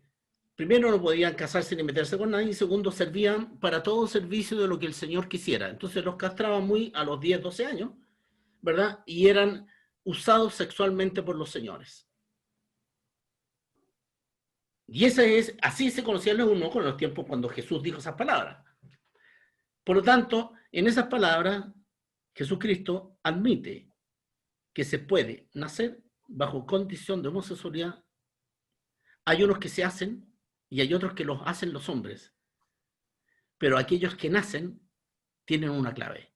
primero no podían casarse ni meterse con nadie, y segundo servían para todo servicio de lo que el Señor quisiera. Entonces los castraban muy a los 10, 12 años, ¿verdad? Y eran usados sexualmente por los señores. Y así se conocían los eunucos en los tiempos cuando Jesús dijo esas palabras. Por lo tanto, en esas palabras, Jesucristo admite que se puede nacer bajo condición de homosexualidad. Hay unos que se hacen y hay otros que los hacen los hombres. Pero aquellos que nacen tienen una clave.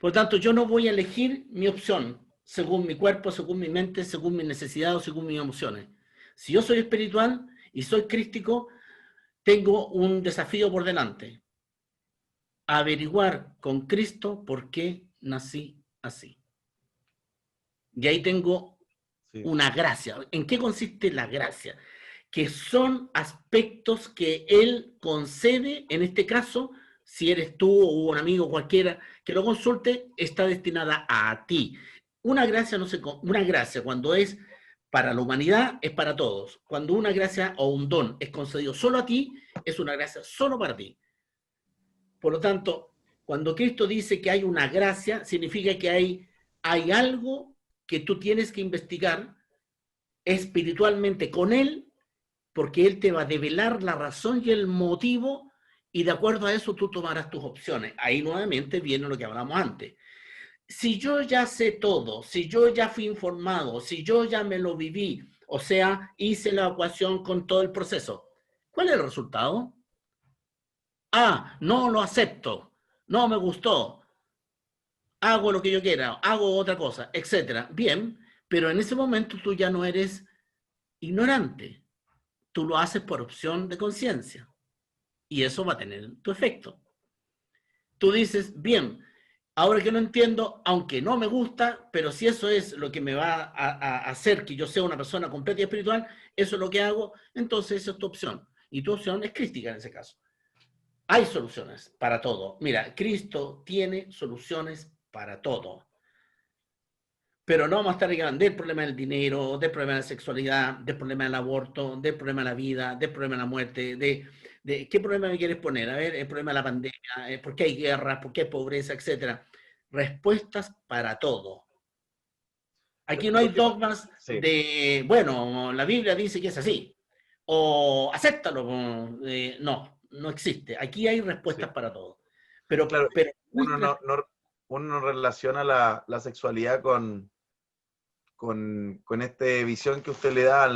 Por lo tanto, yo no voy a elegir mi opción según mi cuerpo, según mi mente, según mis necesidades o según mis emociones. Si yo soy espiritual y soy crístico, tengo un desafío por delante. Averiguar con Cristo por qué nací así. Y ahí tengo una gracia. ¿En qué consiste la gracia? Que son aspectos que Él concede, en este caso, si eres tú o un amigo cualquiera que lo consulte, está destinada a ti. Una gracia, una gracia cuando es para la humanidad es para todos. Cuando una gracia o un don es concedido solo a ti, es una gracia solo para ti. Por lo tanto, cuando Cristo dice que hay una gracia, significa que hay algo que tú tienes que investigar espiritualmente con Él, porque Él te va a develar la razón y el motivo, y de acuerdo a eso tú tomarás tus opciones. Ahí nuevamente viene lo que hablamos antes. Si yo ya sé todo, si yo ya fui informado, si yo ya me lo viví, o sea, hice la ecuación con todo el proceso, ¿cuál es el resultado? Ah, no lo acepto, no me gustó, hago lo que yo quiera, hago otra cosa, etcétera. Bien, pero en ese momento tú ya no eres ignorante, tú lo haces por opción de conciencia y eso va a tener tu efecto. Tú dices, bien, ahora que no entiendo, aunque no me gusta, pero si eso es lo que me va a hacer que yo sea una persona completa y espiritual, eso es lo que hago, entonces esa es tu opción. Y tu opción es crística en ese caso. Hay soluciones para todo. Mira, Cristo tiene soluciones para todo. Pero no vamos a estar hablando del problema del dinero, del problema de la sexualidad, del problema del aborto, del problema de la vida, del problema de la muerte, de qué problema me quieres poner. A ver, el problema de la pandemia, por qué hay guerras, por qué hay pobreza, etcétera. Respuestas para todo. Aquí no hay dogmas de, bueno, la Biblia dice que es así, o acéptalo. No, no existe. Aquí hay respuestas para todo. Pero, claro, pero uno no relaciona la sexualidad con esta visión que usted le da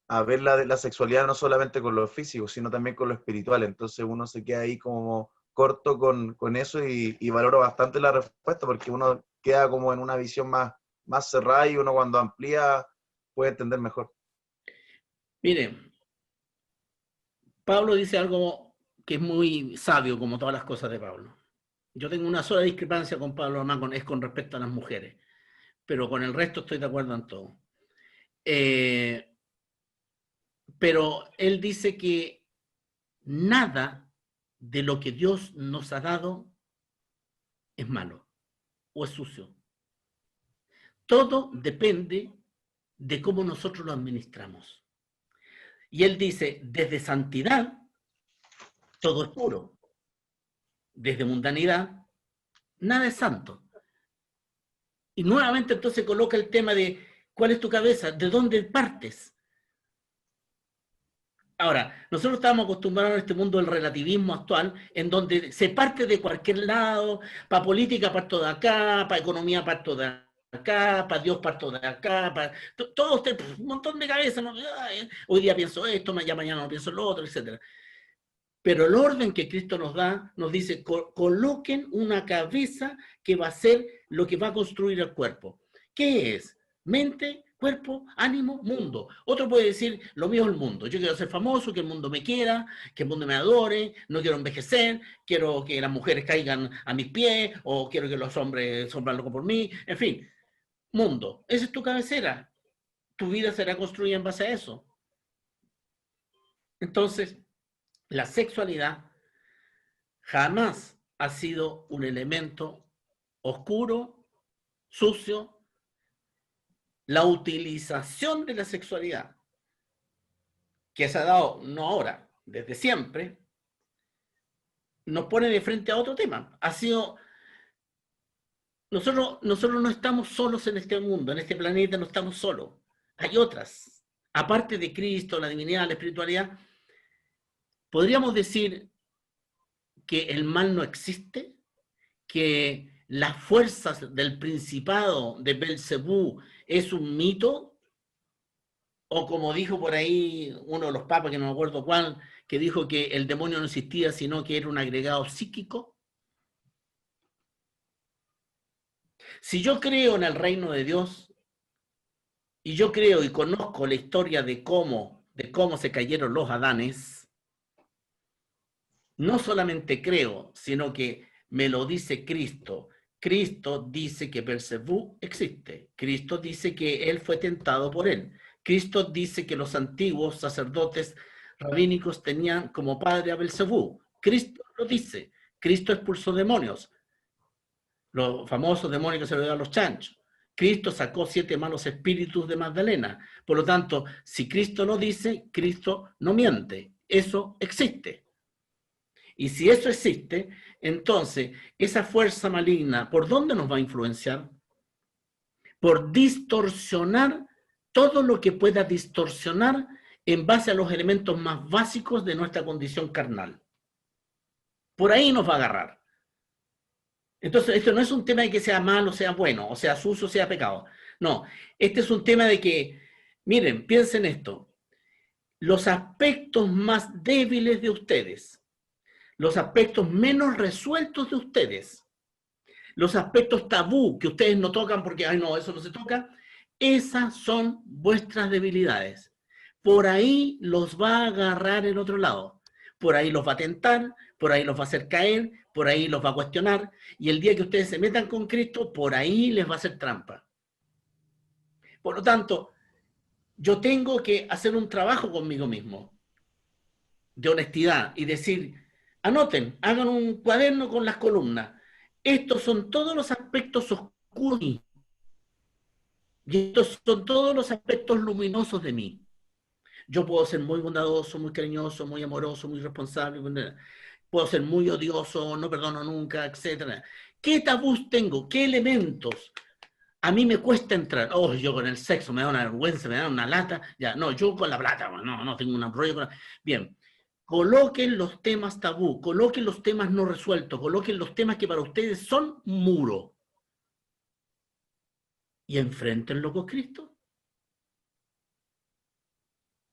a ver la sexualidad no solamente con lo físico, sino también con lo espiritual. Entonces uno se queda ahí como corto con eso y valoro bastante la respuesta porque uno queda como en una visión más cerrada y uno cuando amplía puede entender mejor. Mire, Pablo dice algo que es muy sabio, como todas las cosas de Pablo. Yo tengo una sola discrepancia con Pablo, además, es con respecto a las mujeres, pero con el resto estoy de acuerdo en todo. Pero él dice que nada de lo que Dios nos ha dado es malo o es sucio. Todo depende de cómo nosotros lo administramos. Y él dice, desde santidad, todo es puro. Desde mundanidad, nada es santo. Y nuevamente entonces coloca el tema de cuál es tu cabeza, de dónde partes. Ahora, nosotros estamos acostumbrados a este mundo del relativismo actual, en donde se parte de cualquier lado, para política parto de acá, para economía parto de acá, para Dios parto de acá, para todo un montón de cabezas, ¿no? Hoy día pienso esto, ya mañana no pienso lo otro, etc. Pero el orden que Cristo nos da, nos dice, coloquen una cabeza que va a ser lo que va a construir el cuerpo. ¿Qué es? Mente, cuerpo, ánimo, mundo. Otro puede decir, lo mío es el mundo. Yo quiero ser famoso, que el mundo me quiera, que el mundo me adore, no quiero envejecer, quiero que las mujeres caigan a mis pies, o quiero que los hombres soplan loco por mí. En fin, mundo. Esa es tu cabecera. Tu vida será construida en base a eso. Entonces, la sexualidad jamás ha sido un elemento oscuro, sucio. La utilización de la sexualidad, que se ha dado no ahora, desde siempre, nos pone de frente a otro tema. Ha sido... Nosotros no estamos solos en este mundo, en este planeta no estamos solos. Hay otras. Aparte de Cristo, la divinidad, la espiritualidad, podríamos decir que el mal no existe, que las fuerzas del principado de Belcebú es un mito, o como dijo por ahí uno de los papas, que no me acuerdo cuál, que dijo que el demonio no existía, sino que era un agregado psíquico. Si yo creo en el reino de Dios, y yo creo y conozco la historia de cómo se cayeron los Adanes, no solamente creo, sino que me lo dice Cristo. Cristo dice que Belcebú existe. Cristo dice que él fue tentado por él. Cristo dice que los antiguos sacerdotes rabínicos tenían como padre a Belcebú. Cristo lo dice. Cristo expulsó demonios. Los famosos demonios que se le dan a los chanchos. Cristo sacó 7 malos espíritus de Magdalena. Por lo tanto, si Cristo lo dice, Cristo no miente. Eso existe. Y si eso existe, entonces esa fuerza maligna, ¿por dónde nos va a influenciar? Por distorsionar todo lo que pueda distorsionar en base a los elementos más básicos de nuestra condición carnal. Por ahí nos va a agarrar. Entonces, esto no es un tema de que sea malo, sea bueno, o sea sucio, sea pecado. No, este es un tema de que, miren, piensen esto, los aspectos más débiles de ustedes, los aspectos menos resueltos de ustedes, los aspectos tabú que ustedes no tocan porque, ay no, eso no se toca, esas son vuestras debilidades. Por ahí los va a agarrar el otro lado, por ahí los va a tentar, por ahí los va a hacer caer, por ahí los va a cuestionar, y el día que ustedes se metan con Cristo, por ahí les va a hacer trampa. Por lo tanto, yo tengo que hacer un trabajo conmigo mismo, de honestidad, y decir, anoten, hagan un cuaderno con las columnas. Estos son todos los aspectos oscuros de mí, y estos son todos los aspectos luminosos de mí. Yo puedo ser muy bondadoso, muy cariñoso, muy amoroso, muy responsable, puedo ser muy odioso, no perdono nunca, etc. ¿Qué tabús tengo? ¿Qué elementos? A mí me cuesta entrar. Oh, yo con el sexo me da una vergüenza, me da una lata. Ya, no, yo con la plata, no tengo un rollo con la... Bien, coloquen los temas tabú, coloquen los temas no resueltos, coloquen los temas que para ustedes son muro. Y enfréntenlo con Cristo.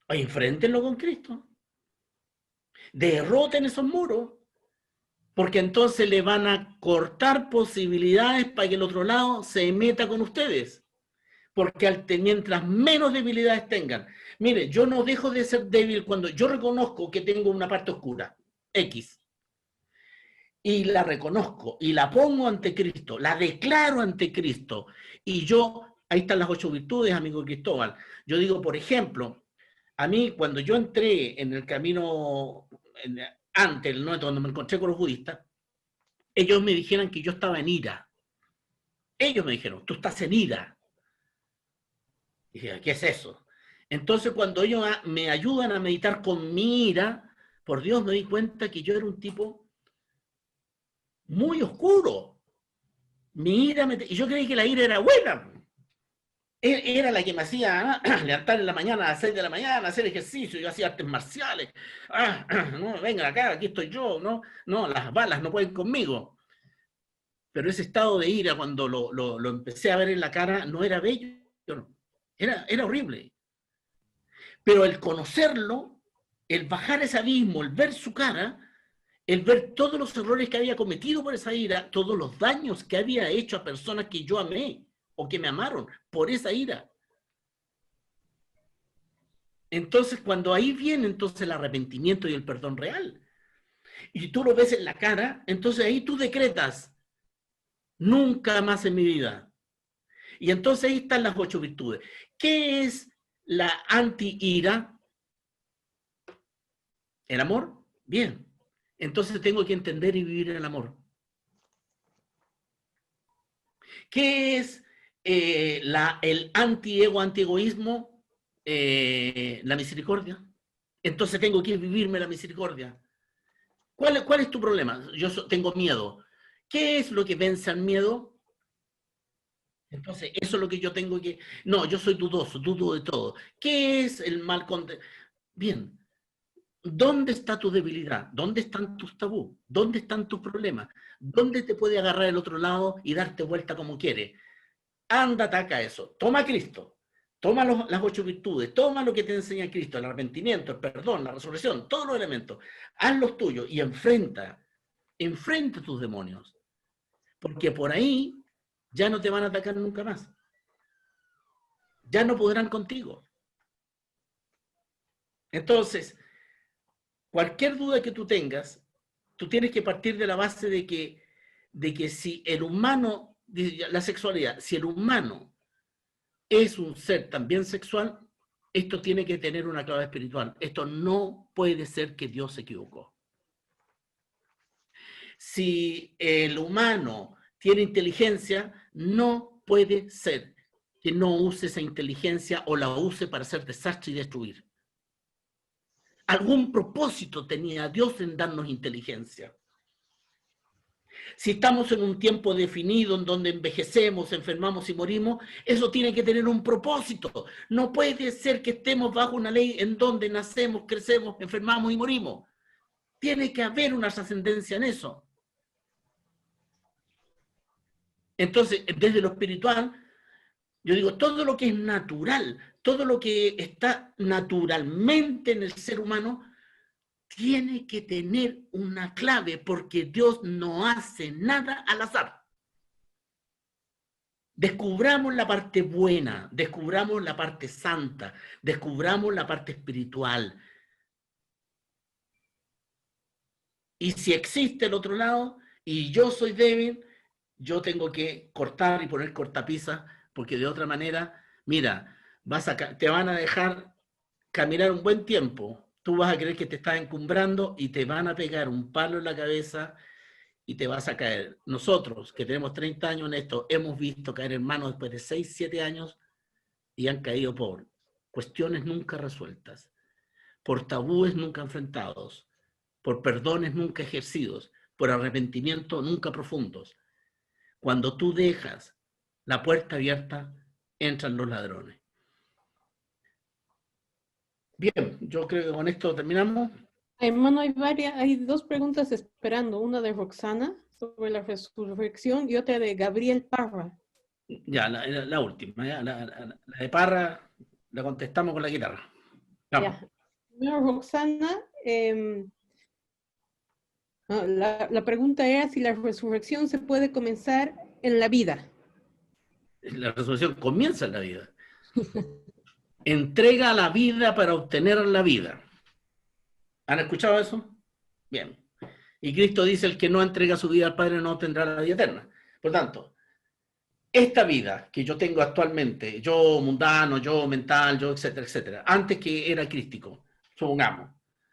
O enfréntenlo con Cristo. Derroten esos muros. Porque entonces le van a cortar posibilidades para que el otro lado se meta con ustedes. Porque mientras menos debilidades tengan. Mire, yo no dejo de ser débil cuando yo reconozco que tengo una parte oscura, X. Y la reconozco, y la pongo ante Cristo, la declaro ante Cristo. Y yo, ahí están las 8 virtudes, amigo Cristóbal. Yo digo, por ejemplo, a mí cuando yo entré en el camino... antes, ¿no? Cuando me encontré con los budistas, ellos me dijeron que yo estaba en ira. Ellos me dijeron, tú estás en ira. Y dije, ¿qué es eso? Entonces, cuando ellos me ayudan a meditar con mi ira, por Dios me di cuenta que yo era un tipo muy oscuro. Mi ira, y yo creí que la ira era buena. Era la que me hacía levantar en la mañana a las 6 de la mañana, hacer ejercicio, yo hacía artes marciales. No, vengan acá, aquí estoy yo, no, las balas no pueden conmigo. Pero ese estado de ira, cuando lo empecé a ver en la cara, no era bello, no. Era horrible. Pero el conocerlo, el bajar ese abismo, el ver su cara, el ver todos los errores que había cometido por esa ira, todos los daños que había hecho a personas que yo amé, o que me amaron por esa ira. Entonces, cuando ahí viene entonces el arrepentimiento y el perdón real, y tú lo ves en la cara, entonces ahí tú decretas, nunca más en mi vida. Y entonces ahí están las 8 virtudes. ¿Qué es la anti-ira? ¿El amor? Bien. Entonces tengo que entender y vivir el amor. ¿Qué es el anti-ego, anti-egoísmo? La misericordia. Entonces tengo que vivirme la misericordia. ¿Cuál es tu problema? Yo tengo miedo. ¿Qué es lo que vence al miedo? Entonces, eso es lo que yo tengo que... No, yo soy dudoso, dudo de todo. ¿Qué es el mal contenido? Bien, ¿dónde está tu debilidad? ¿Dónde están tus tabús? ¿Dónde están tus problemas? ¿Dónde te puede agarrar el otro lado y darte vuelta como quiere? Anda, ataca eso. Toma a Cristo. Toma las 8 virtudes. Toma lo que te enseña Cristo, el arrepentimiento, el perdón, la resurrección, todos los elementos. Haz los tuyos y enfrenta tus demonios. Porque por ahí ya no te van a atacar nunca más. Ya no podrán contigo. Entonces, cualquier duda que tú tengas, tú tienes que partir de la base de que si el humano, la sexualidad, si el humano es un ser también sexual, esto tiene que tener una clave espiritual. Esto no puede ser que Dios se equivocó. Si el humano tiene inteligencia, no puede ser que no use esa inteligencia o la use para hacer desastre y destruir. Algún propósito tenía Dios en darnos inteligencia. Si estamos en un tiempo definido en donde envejecemos, enfermamos y morimos, eso tiene que tener un propósito. No puede ser que estemos bajo una ley en donde nacemos, crecemos, enfermamos y morimos. Tiene que haber una trascendencia en eso. Entonces, desde lo espiritual, yo digo, todo lo que es natural, todo lo que está naturalmente en el ser humano, tiene que tener una clave, porque Dios no hace nada al azar. Descubramos la parte buena, descubramos la parte santa, descubramos la parte espiritual. Y si existe el otro lado, y yo soy débil, yo tengo que cortar y poner cortapisas, porque de otra manera, mira, te van a dejar caminar un buen tiempo. Tú vas a creer que te estás encumbrando y te van a pegar un palo en la cabeza y te vas a caer. Nosotros, que tenemos 30 años en esto, hemos visto caer hermanos después de 6, 7 años y han caído por cuestiones nunca resueltas, por tabúes nunca enfrentados, por perdones nunca ejercidos, por arrepentimiento nunca profundos. Cuando tú dejas la puerta abierta, entran los ladrones. Bien, yo creo que con esto terminamos. Hermano, hay dos preguntas esperando, una de Roxana sobre la resurrección y otra de Gabriel Parra. Ya, la última, ya, la de Parra, la contestamos con la guitarra. Vamos. Ya. Primero, Roxana, la pregunta era si la resurrección se puede comenzar en la vida. La resurrección comienza en la vida. Entrega la vida para obtener la vida. ¿Han escuchado eso? Bien. Y Cristo dice, el que no entrega su vida al Padre no tendrá la vida eterna. Por tanto, esta vida que yo tengo actualmente, yo mundano, yo mental, yo etcétera, etcétera, antes que era crístico, supongamos,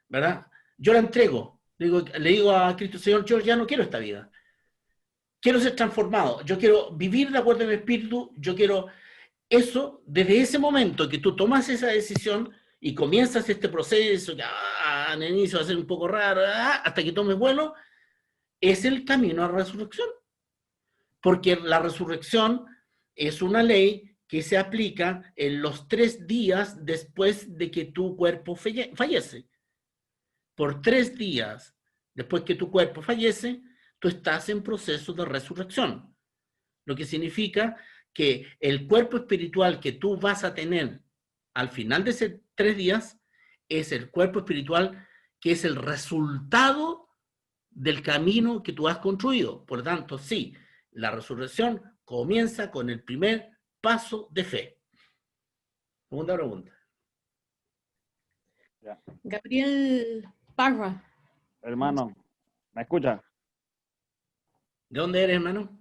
¿verdad? Yo la entrego. Le digo a Cristo, Señor, yo ya no quiero esta vida. Quiero ser transformado. Yo quiero vivir de acuerdo a mi espíritu. Yo quiero eso, desde ese momento que tú tomas esa decisión y comienzas este proceso, que al inicio va a ser un poco raro, hasta que tomes vuelo, es el camino a la resurrección. Porque la resurrección es una ley que se aplica en los 3 días después de que tu cuerpo fallece. Por 3 días después que tu cuerpo fallece, tú estás en proceso de resurrección. Lo que significa que el cuerpo espiritual que tú vas a tener al final de esos 3 días es el cuerpo espiritual que es el resultado del camino que tú has construido. Por lo tanto, sí, la resurrección comienza con el primer paso de fe. Segunda pregunta. Ya. Gabriel Parra. Hermano, ¿me escucha? ¿De dónde eres, hermano?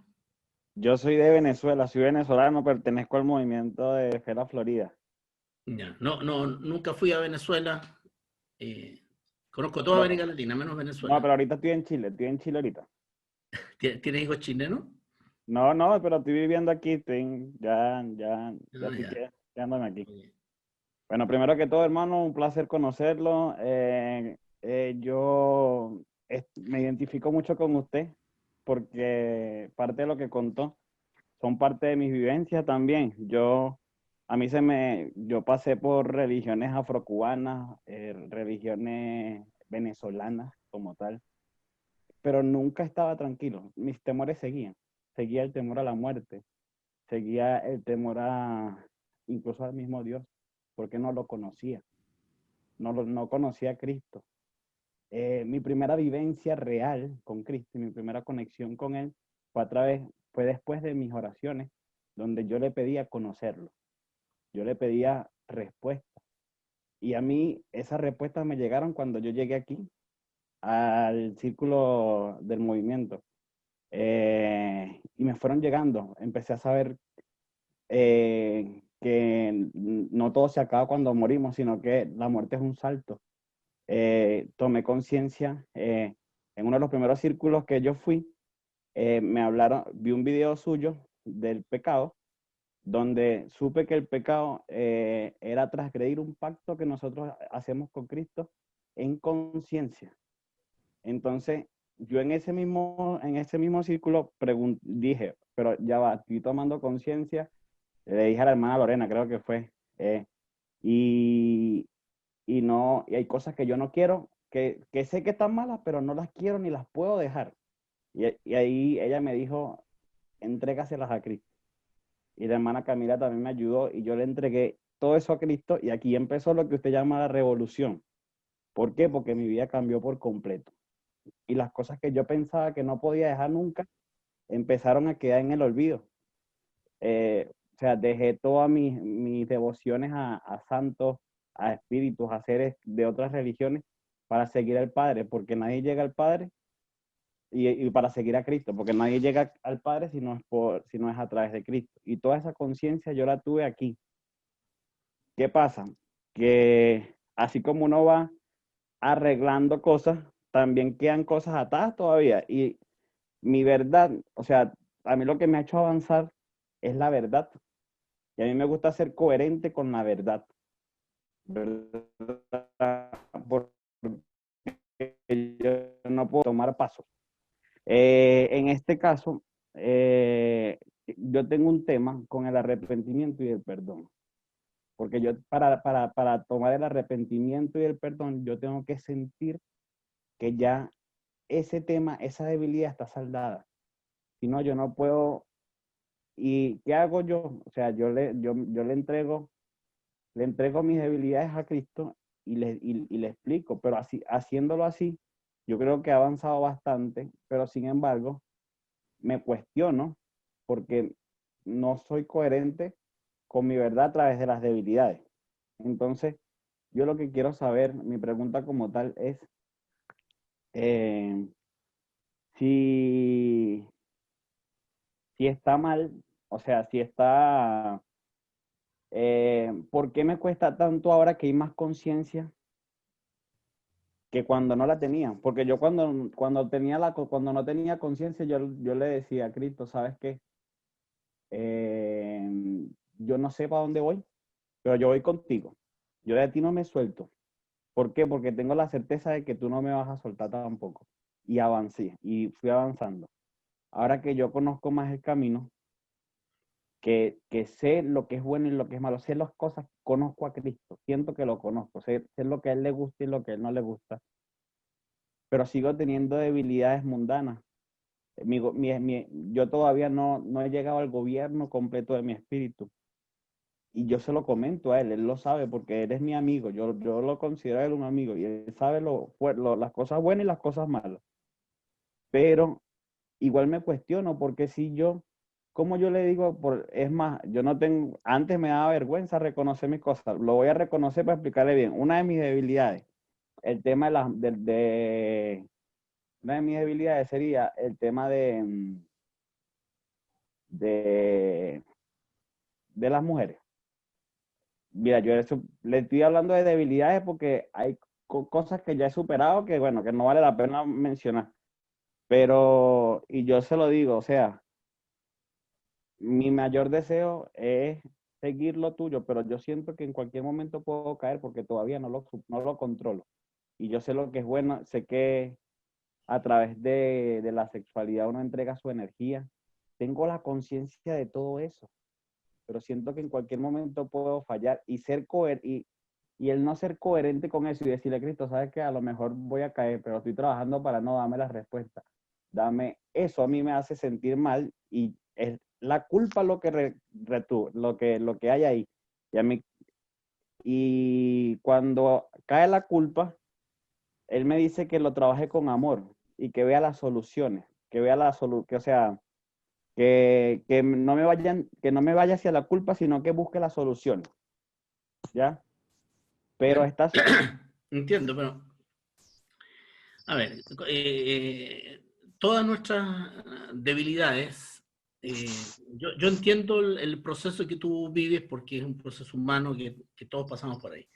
Yo soy de Venezuela, soy venezolano, pertenezco al movimiento de Fera Florida. Ya. No, nunca fui a Venezuela. Conozco toda América Latina, menos Venezuela. No, pero ahorita estoy en Chile ahorita. ¿Tienes hijos chilenos? No, pero estoy viviendo aquí, ya estoy Ya. quedándome aquí. Bueno, primero que todo, hermano, un placer conocerlo. Yo me identifico mucho con usted porque parte de lo que contó son parte de mis vivencias también. Yo pasé por religiones afrocubanas, religiones venezolanas como tal, pero nunca estaba tranquilo. Mis temores seguían. Seguía el temor a la muerte, seguía el temor incluso al mismo Dios, porque no lo conocía. No conocía a Cristo. Mi primera vivencia real con Cristo, mi primera conexión con Él fue después de mis oraciones, donde yo le pedía conocerlo. Yo le pedía respuestas. Y a mí esas respuestas me llegaron cuando yo llegué aquí, al círculo del movimiento. Y me fueron llegando. Empecé a saber que no todo se acaba cuando morimos, sino que la muerte es un salto. Tomé conciencia en uno de los primeros círculos que yo fui, vi un video suyo del pecado, donde supe que el pecado era transgredir un pacto que nosotros hacemos con Cristo en conciencia. Entonces, yo en ese mismo círculo dije, pero ya va, estoy tomando conciencia, le dije a la hermana Lorena, creo que fue, y, no, y hay cosas que yo no quiero, que sé que están malas, pero no las quiero ni las puedo dejar. Y ahí ella me dijo, entrégaselas a Cristo. Y la hermana Camila también me ayudó y yo le entregué todo eso a Cristo y aquí empezó lo que usted llama la revolución. ¿Por qué? Porque mi vida cambió por completo. Y las cosas que yo pensaba que no podía dejar nunca, empezaron a quedar en el olvido. O sea, dejé todas mis devociones a santos, a espíritus, a seres de otras religiones para seguir al Padre, porque nadie llega al Padre y para seguir a Cristo, porque nadie llega al Padre si no es a través de Cristo. Y toda esa conciencia yo la tuve aquí. ¿Qué pasa? Que así como uno va arreglando cosas, también quedan cosas atadas todavía. Y mi verdad, o sea, a mí lo que me ha hecho avanzar es la verdad. Y a mí me gusta ser coherente con la verdad. ¿Verdad? Porque yo no puedo tomar pasos. En este caso, yo tengo un tema con el arrepentimiento y el perdón. Porque yo para tomar el arrepentimiento y el perdón, yo tengo que sentir que ya ese tema, esa debilidad está saldada. Si no, yo no puedo. ¿Y qué hago yo? O sea, yo le entrego mis debilidades a Cristo y le explico, pero haciéndolo así, yo creo que ha avanzado bastante, pero sin embargo, me cuestiono porque no soy coherente con mi verdad a través de las debilidades. Entonces, yo lo que quiero saber, mi pregunta como tal es si está mal, o sea, si está, ¿por qué me cuesta tanto ahora que hay más conciencia que cuando no la tenía? Porque yo cuando no tenía conciencia, yo le decía a Cristo, ¿sabes qué? Yo no sé para dónde voy, pero yo voy contigo. Yo de ti no me suelto. ¿Por qué? Porque tengo la certeza de que tú no me vas a soltar tampoco. Y avancé, y fui avanzando. Ahora que yo conozco más el camino, que sé lo que es bueno y lo que es malo, sé las cosas, conozco a Cristo, siento que lo conozco, sé lo que a Él le gusta y lo que a Él no le gusta, pero sigo teniendo debilidades mundanas. Yo todavía no he llegado al gobierno completo de mi espíritu. Y yo se lo comento a él lo sabe porque él es mi amigo, yo lo considero a él un amigo y él sabe las cosas buenas y las cosas malas. Pero igual me cuestiono porque si como yo le digo, es más, yo no tengo, antes me daba vergüenza reconocer mis cosas, lo voy a reconocer para explicarle bien. Una de mis debilidades, el tema una de mis debilidades sería el tema de las mujeres. Mira, yo le estoy hablando de debilidades porque hay cosas que ya he superado que, bueno, que no vale la pena mencionar. Pero, y yo se lo digo, o sea, mi mayor deseo es seguir lo tuyo, pero yo siento que en cualquier momento puedo caer porque todavía no lo controlo. Y yo sé lo que es bueno, sé que a través de la sexualidad uno entrega su energía. Tengo la conciencia de todo eso, pero siento que en cualquier momento puedo fallar y ser coherente. Y el no ser coherente con eso y decirle a Cristo, sabes que a lo mejor voy a caer, pero estoy trabajando para no darme la respuesta. Dame eso, a mí me hace sentir mal y es la culpa lo que lo que hay ahí. Y cuando cae la culpa, él me dice que lo trabaje con amor y que vea las soluciones, que vea o sea, que no me vaya hacia la culpa, sino que busque la solución. ¿Ya? Pero Entiendo, pero a ver, todas nuestras debilidades, yo entiendo el proceso que tú vives porque es un proceso humano que todos pasamos por ahí.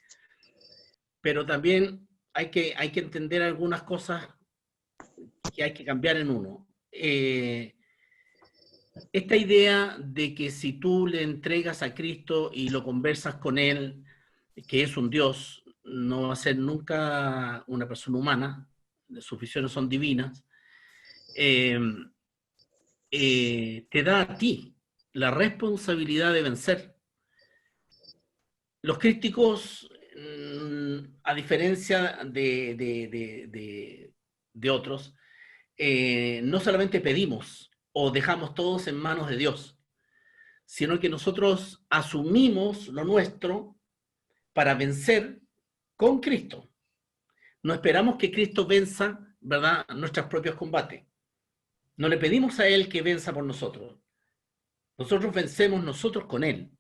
Pero también hay que entender algunas cosas que hay que cambiar en uno. Esta idea de que si tú le entregas a Cristo y lo conversas con Él, que es un Dios, no va a ser nunca una persona humana, sus visiones son divinas, te da a ti la responsabilidad de vencer. Los críticos, a diferencia de otros, no solamente pedimos o dejamos todos en manos de Dios, sino que nosotros asumimos lo nuestro para vencer con Cristo. No esperamos que Cristo venza, ¿verdad?, nuestros propios combates. No le pedimos a Él que venza por nosotros. Nosotros vencemos nosotros con Él.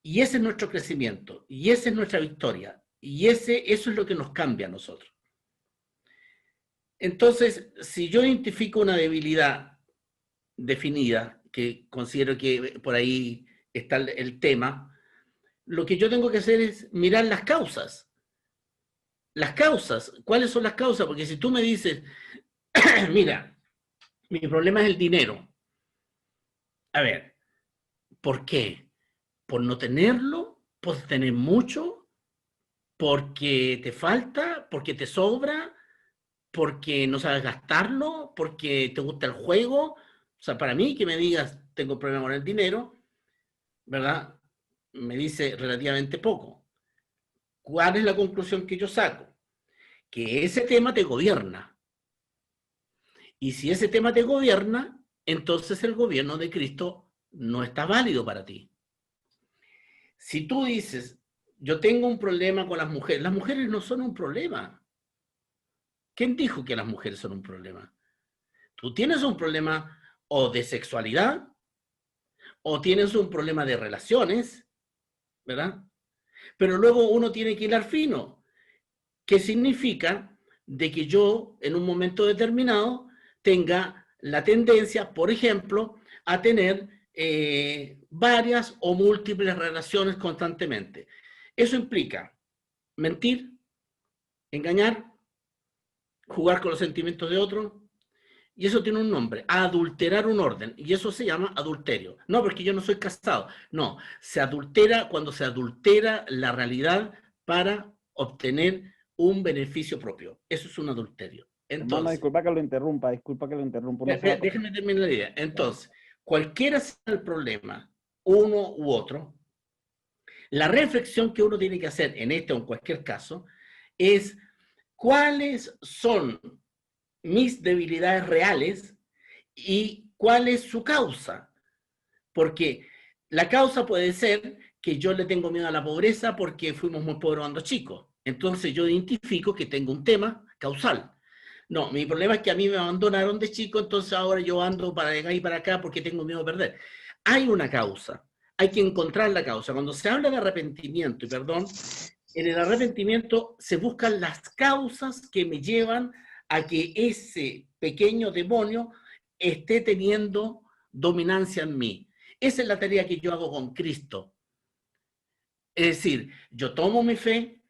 Y ese es nuestro crecimiento, y esa es nuestra victoria, y eso es lo que nos cambia a nosotros. Entonces, si yo identifico una debilidad definida, que considero que por ahí está el tema, lo que yo tengo que hacer es mirar las causas. Las causas, ¿cuáles son las causas? Porque si tú me dices, mira, mi problema es el dinero. A ver, ¿por qué? ¿Por no tenerlo? ¿Por tener mucho? ¿Porque te falta? ¿Porque te sobra? ¿Porque no sabes gastarlo? ¿Porque te gusta el juego? O sea, para mí que me digas, tengo problema con el dinero, ¿verdad? Me dice relativamente poco. ¿Cuál es la conclusión que yo saco? Que ese tema te gobierna. Y si ese tema te gobierna, entonces el gobierno de Cristo no está válido para ti. Si tú dices, yo tengo un problema con las mujeres no son un problema. ¿Quién dijo que las mujeres son un problema? Tú tienes un problema o de sexualidad, o tienes un problema de relaciones, ¿verdad? Pero luego uno tiene que hilar fino, que significa de que yo en un momento determinado tenga la tendencia, por ejemplo, a tener varias o múltiples relaciones constantemente. Eso implica mentir, engañar, jugar con los sentimientos de otro, y eso tiene un nombre, adulterar un orden, y eso se llama adulterio. No, porque yo no soy casado, no, se adultera cuando se adultera la realidad para obtener un beneficio propio. Eso es un adulterio. Entonces, hermano, disculpa que lo interrumpa. Déjeme terminar la idea. Entonces, cualquiera sea el problema, uno u otro, la reflexión que uno tiene que hacer en este o en cualquier caso es cuáles son mis debilidades reales y cuál es su causa. Porque la causa puede ser que yo le tengo miedo a la pobreza porque fuimos muy pobres cuando chicos. Entonces yo identifico que tengo un tema causal. No, mi problema es que a mí me abandonaron de chico, entonces ahora yo ando para allá y para acá porque tengo miedo a perder. Hay una causa, hay que encontrar la causa. Cuando se habla de arrepentimiento y perdón, en el arrepentimiento se buscan las causas que me llevan a que ese pequeño demonio esté teniendo dominancia en mí. Esa es la tarea que yo hago con Cristo. Es decir, yo tomo mi fe,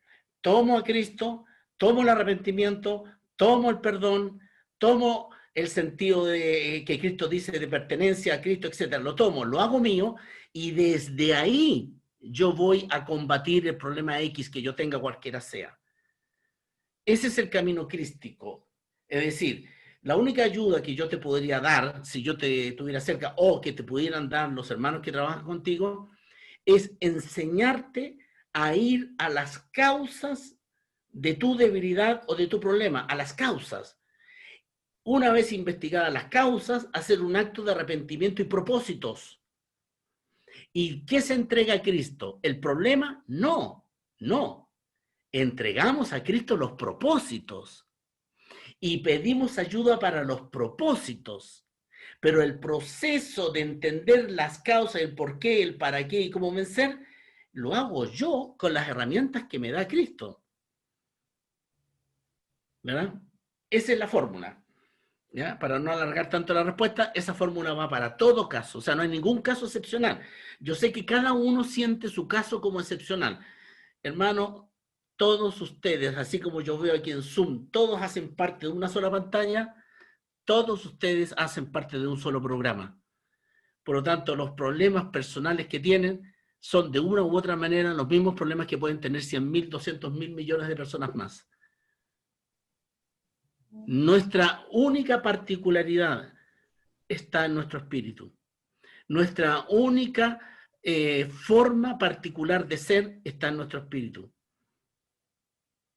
tomo a Cristo, tomo el arrepentimiento, tomo el perdón, tomo el sentido de que Cristo dice de pertenencia a Cristo, etc. Lo tomo, lo hago mío y desde ahí yo voy a combatir el problema X que yo tenga, cualquiera sea. Ese es el camino crístico. Es decir, la única ayuda que yo te podría dar, si yo te estuviera cerca, o que te pudieran dar los hermanos que trabajan contigo, es enseñarte a ir a las causas de tu debilidad o de tu problema, a las causas. Una vez investigadas las causas, hacer un acto de arrepentimiento y propósitos. ¿Y qué se entrega a Cristo? ¿El problema? No, no. Entregamos a Cristo los propósitos y pedimos ayuda para los propósitos. Pero el proceso de entender las causas, el por qué, el para qué y cómo vencer, lo hago yo con las herramientas que me da Cristo. ¿Verdad? Esa es la fórmula. ¿Ya? Para no alargar tanto la respuesta, esa fórmula va para todo caso. O sea, no hay ningún caso excepcional. Yo sé que cada uno siente su caso como excepcional. Hermano, todos ustedes, así como yo veo aquí en Zoom, todos hacen parte de una sola pantalla, todos ustedes hacen parte de un solo programa. Por lo tanto, los problemas personales que tienen son de una u otra manera los mismos problemas que pueden tener 100.000, 200.000 millones de personas más. Nuestra única particularidad está en nuestro espíritu. Nuestra única forma particular de ser está en nuestro espíritu.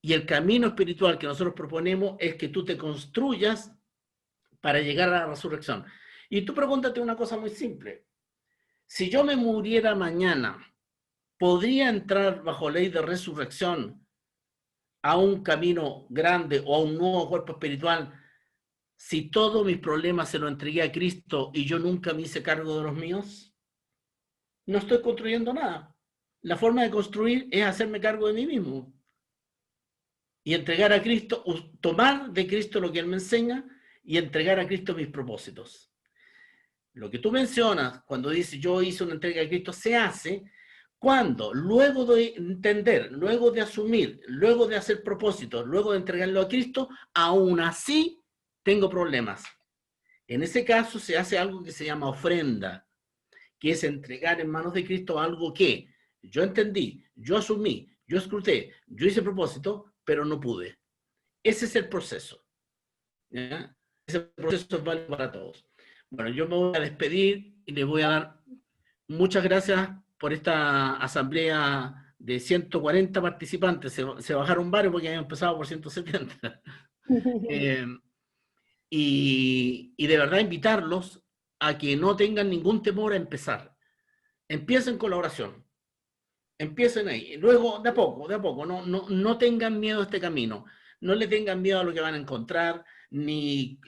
Y el camino espiritual que nosotros proponemos es que tú te construyas para llegar a la resurrección. Y tú pregúntate una cosa muy simple. Si yo me muriera mañana, ¿podría entrar bajo ley de resurrección a un camino grande o a un nuevo cuerpo espiritual si todos mis problemas se los entregué a Cristo y yo nunca me hice cargo de los míos? No estoy construyendo nada. La forma de construir es hacerme cargo de mí mismo y entregar a Cristo, tomar de Cristo lo que Él me enseña y entregar a Cristo mis propósitos. Lo que tú mencionas cuando dices yo hice una entrega a Cristo se hace cuando, luego de entender, luego de asumir, luego de hacer propósitos, luego de entregarlo a Cristo, aún así tengo problemas. En ese caso se hace algo que se llama ofrenda, que es entregar en manos de Cristo algo que yo entendí, yo asumí, yo escruté, yo hice propósito, pero no pude. Ese es el proceso. ¿Ya? Ese proceso es válido para todos. Bueno, yo me voy a despedir y les voy a dar muchas gracias por esta asamblea de 140 participantes. Se bajaron varios porque habían empezado por 170. Y de verdad invitarlos a que no tengan ningún temor a empezar. Empiecen con la oración. Empiecen ahí. Luego, de a poco, no tengan miedo a este camino. No le tengan miedo a lo que van a encontrar, ni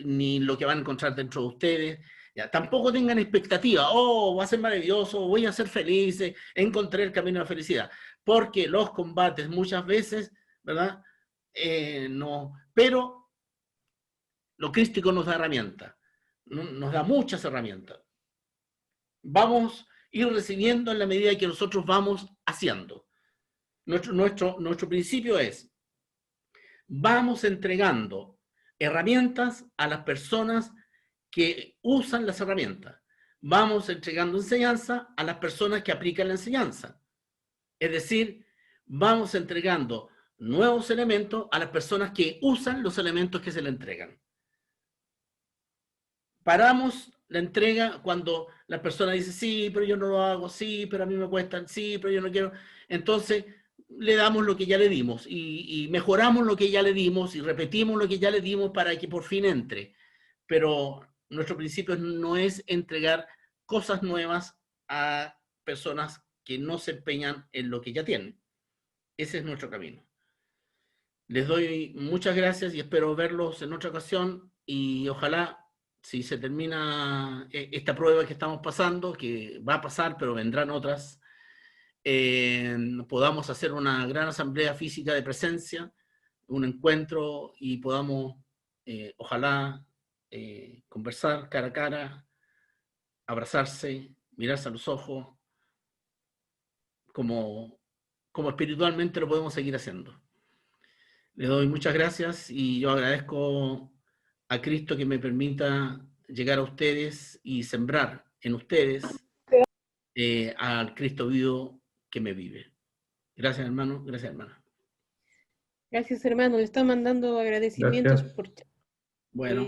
lo que van a encontrar dentro de ustedes. Ya, tampoco tengan expectativa. Oh, va a ser maravilloso, voy a ser feliz, encontré el camino de la felicidad. Porque los combates muchas veces, ¿verdad? No, pero lo crístico nos da herramientas, nos da muchas herramientas. Vamos a ir recibiendo en la medida que nosotros vamos haciendo. Nuestro principio es, vamos entregando herramientas a las personas que usan las herramientas. Vamos entregando enseñanza a las personas que aplican la enseñanza. Es decir, vamos entregando nuevos elementos a las personas que usan los elementos que se le entregan. Paramos la entrega cuando la persona dice, sí, pero yo no lo hago, sí, pero a mí me cuestan, sí, pero yo no quiero. Entonces, le damos lo que ya le dimos y mejoramos lo que ya le dimos y repetimos lo que ya le dimos para que por fin entre. Pero nuestro principio no es entregar cosas nuevas a personas que no se empeñan en lo que ya tienen. Ese es nuestro camino. Les doy muchas gracias y espero verlos en otra ocasión y ojalá, si se termina esta prueba que estamos pasando, que va a pasar, pero vendrán otras, podamos hacer una gran asamblea física de presencia, un encuentro y podamos, ojalá, conversar cara a cara, abrazarse, mirarse a los ojos, como espiritualmente lo podemos seguir haciendo. Le doy muchas gracias y yo agradezco a Cristo que me permita llegar a ustedes y sembrar en ustedes al Cristo vivo que me vive. Gracias, hermano. Gracias, hermana. Gracias, hermano. Le está mandando agradecimientos por... Bueno.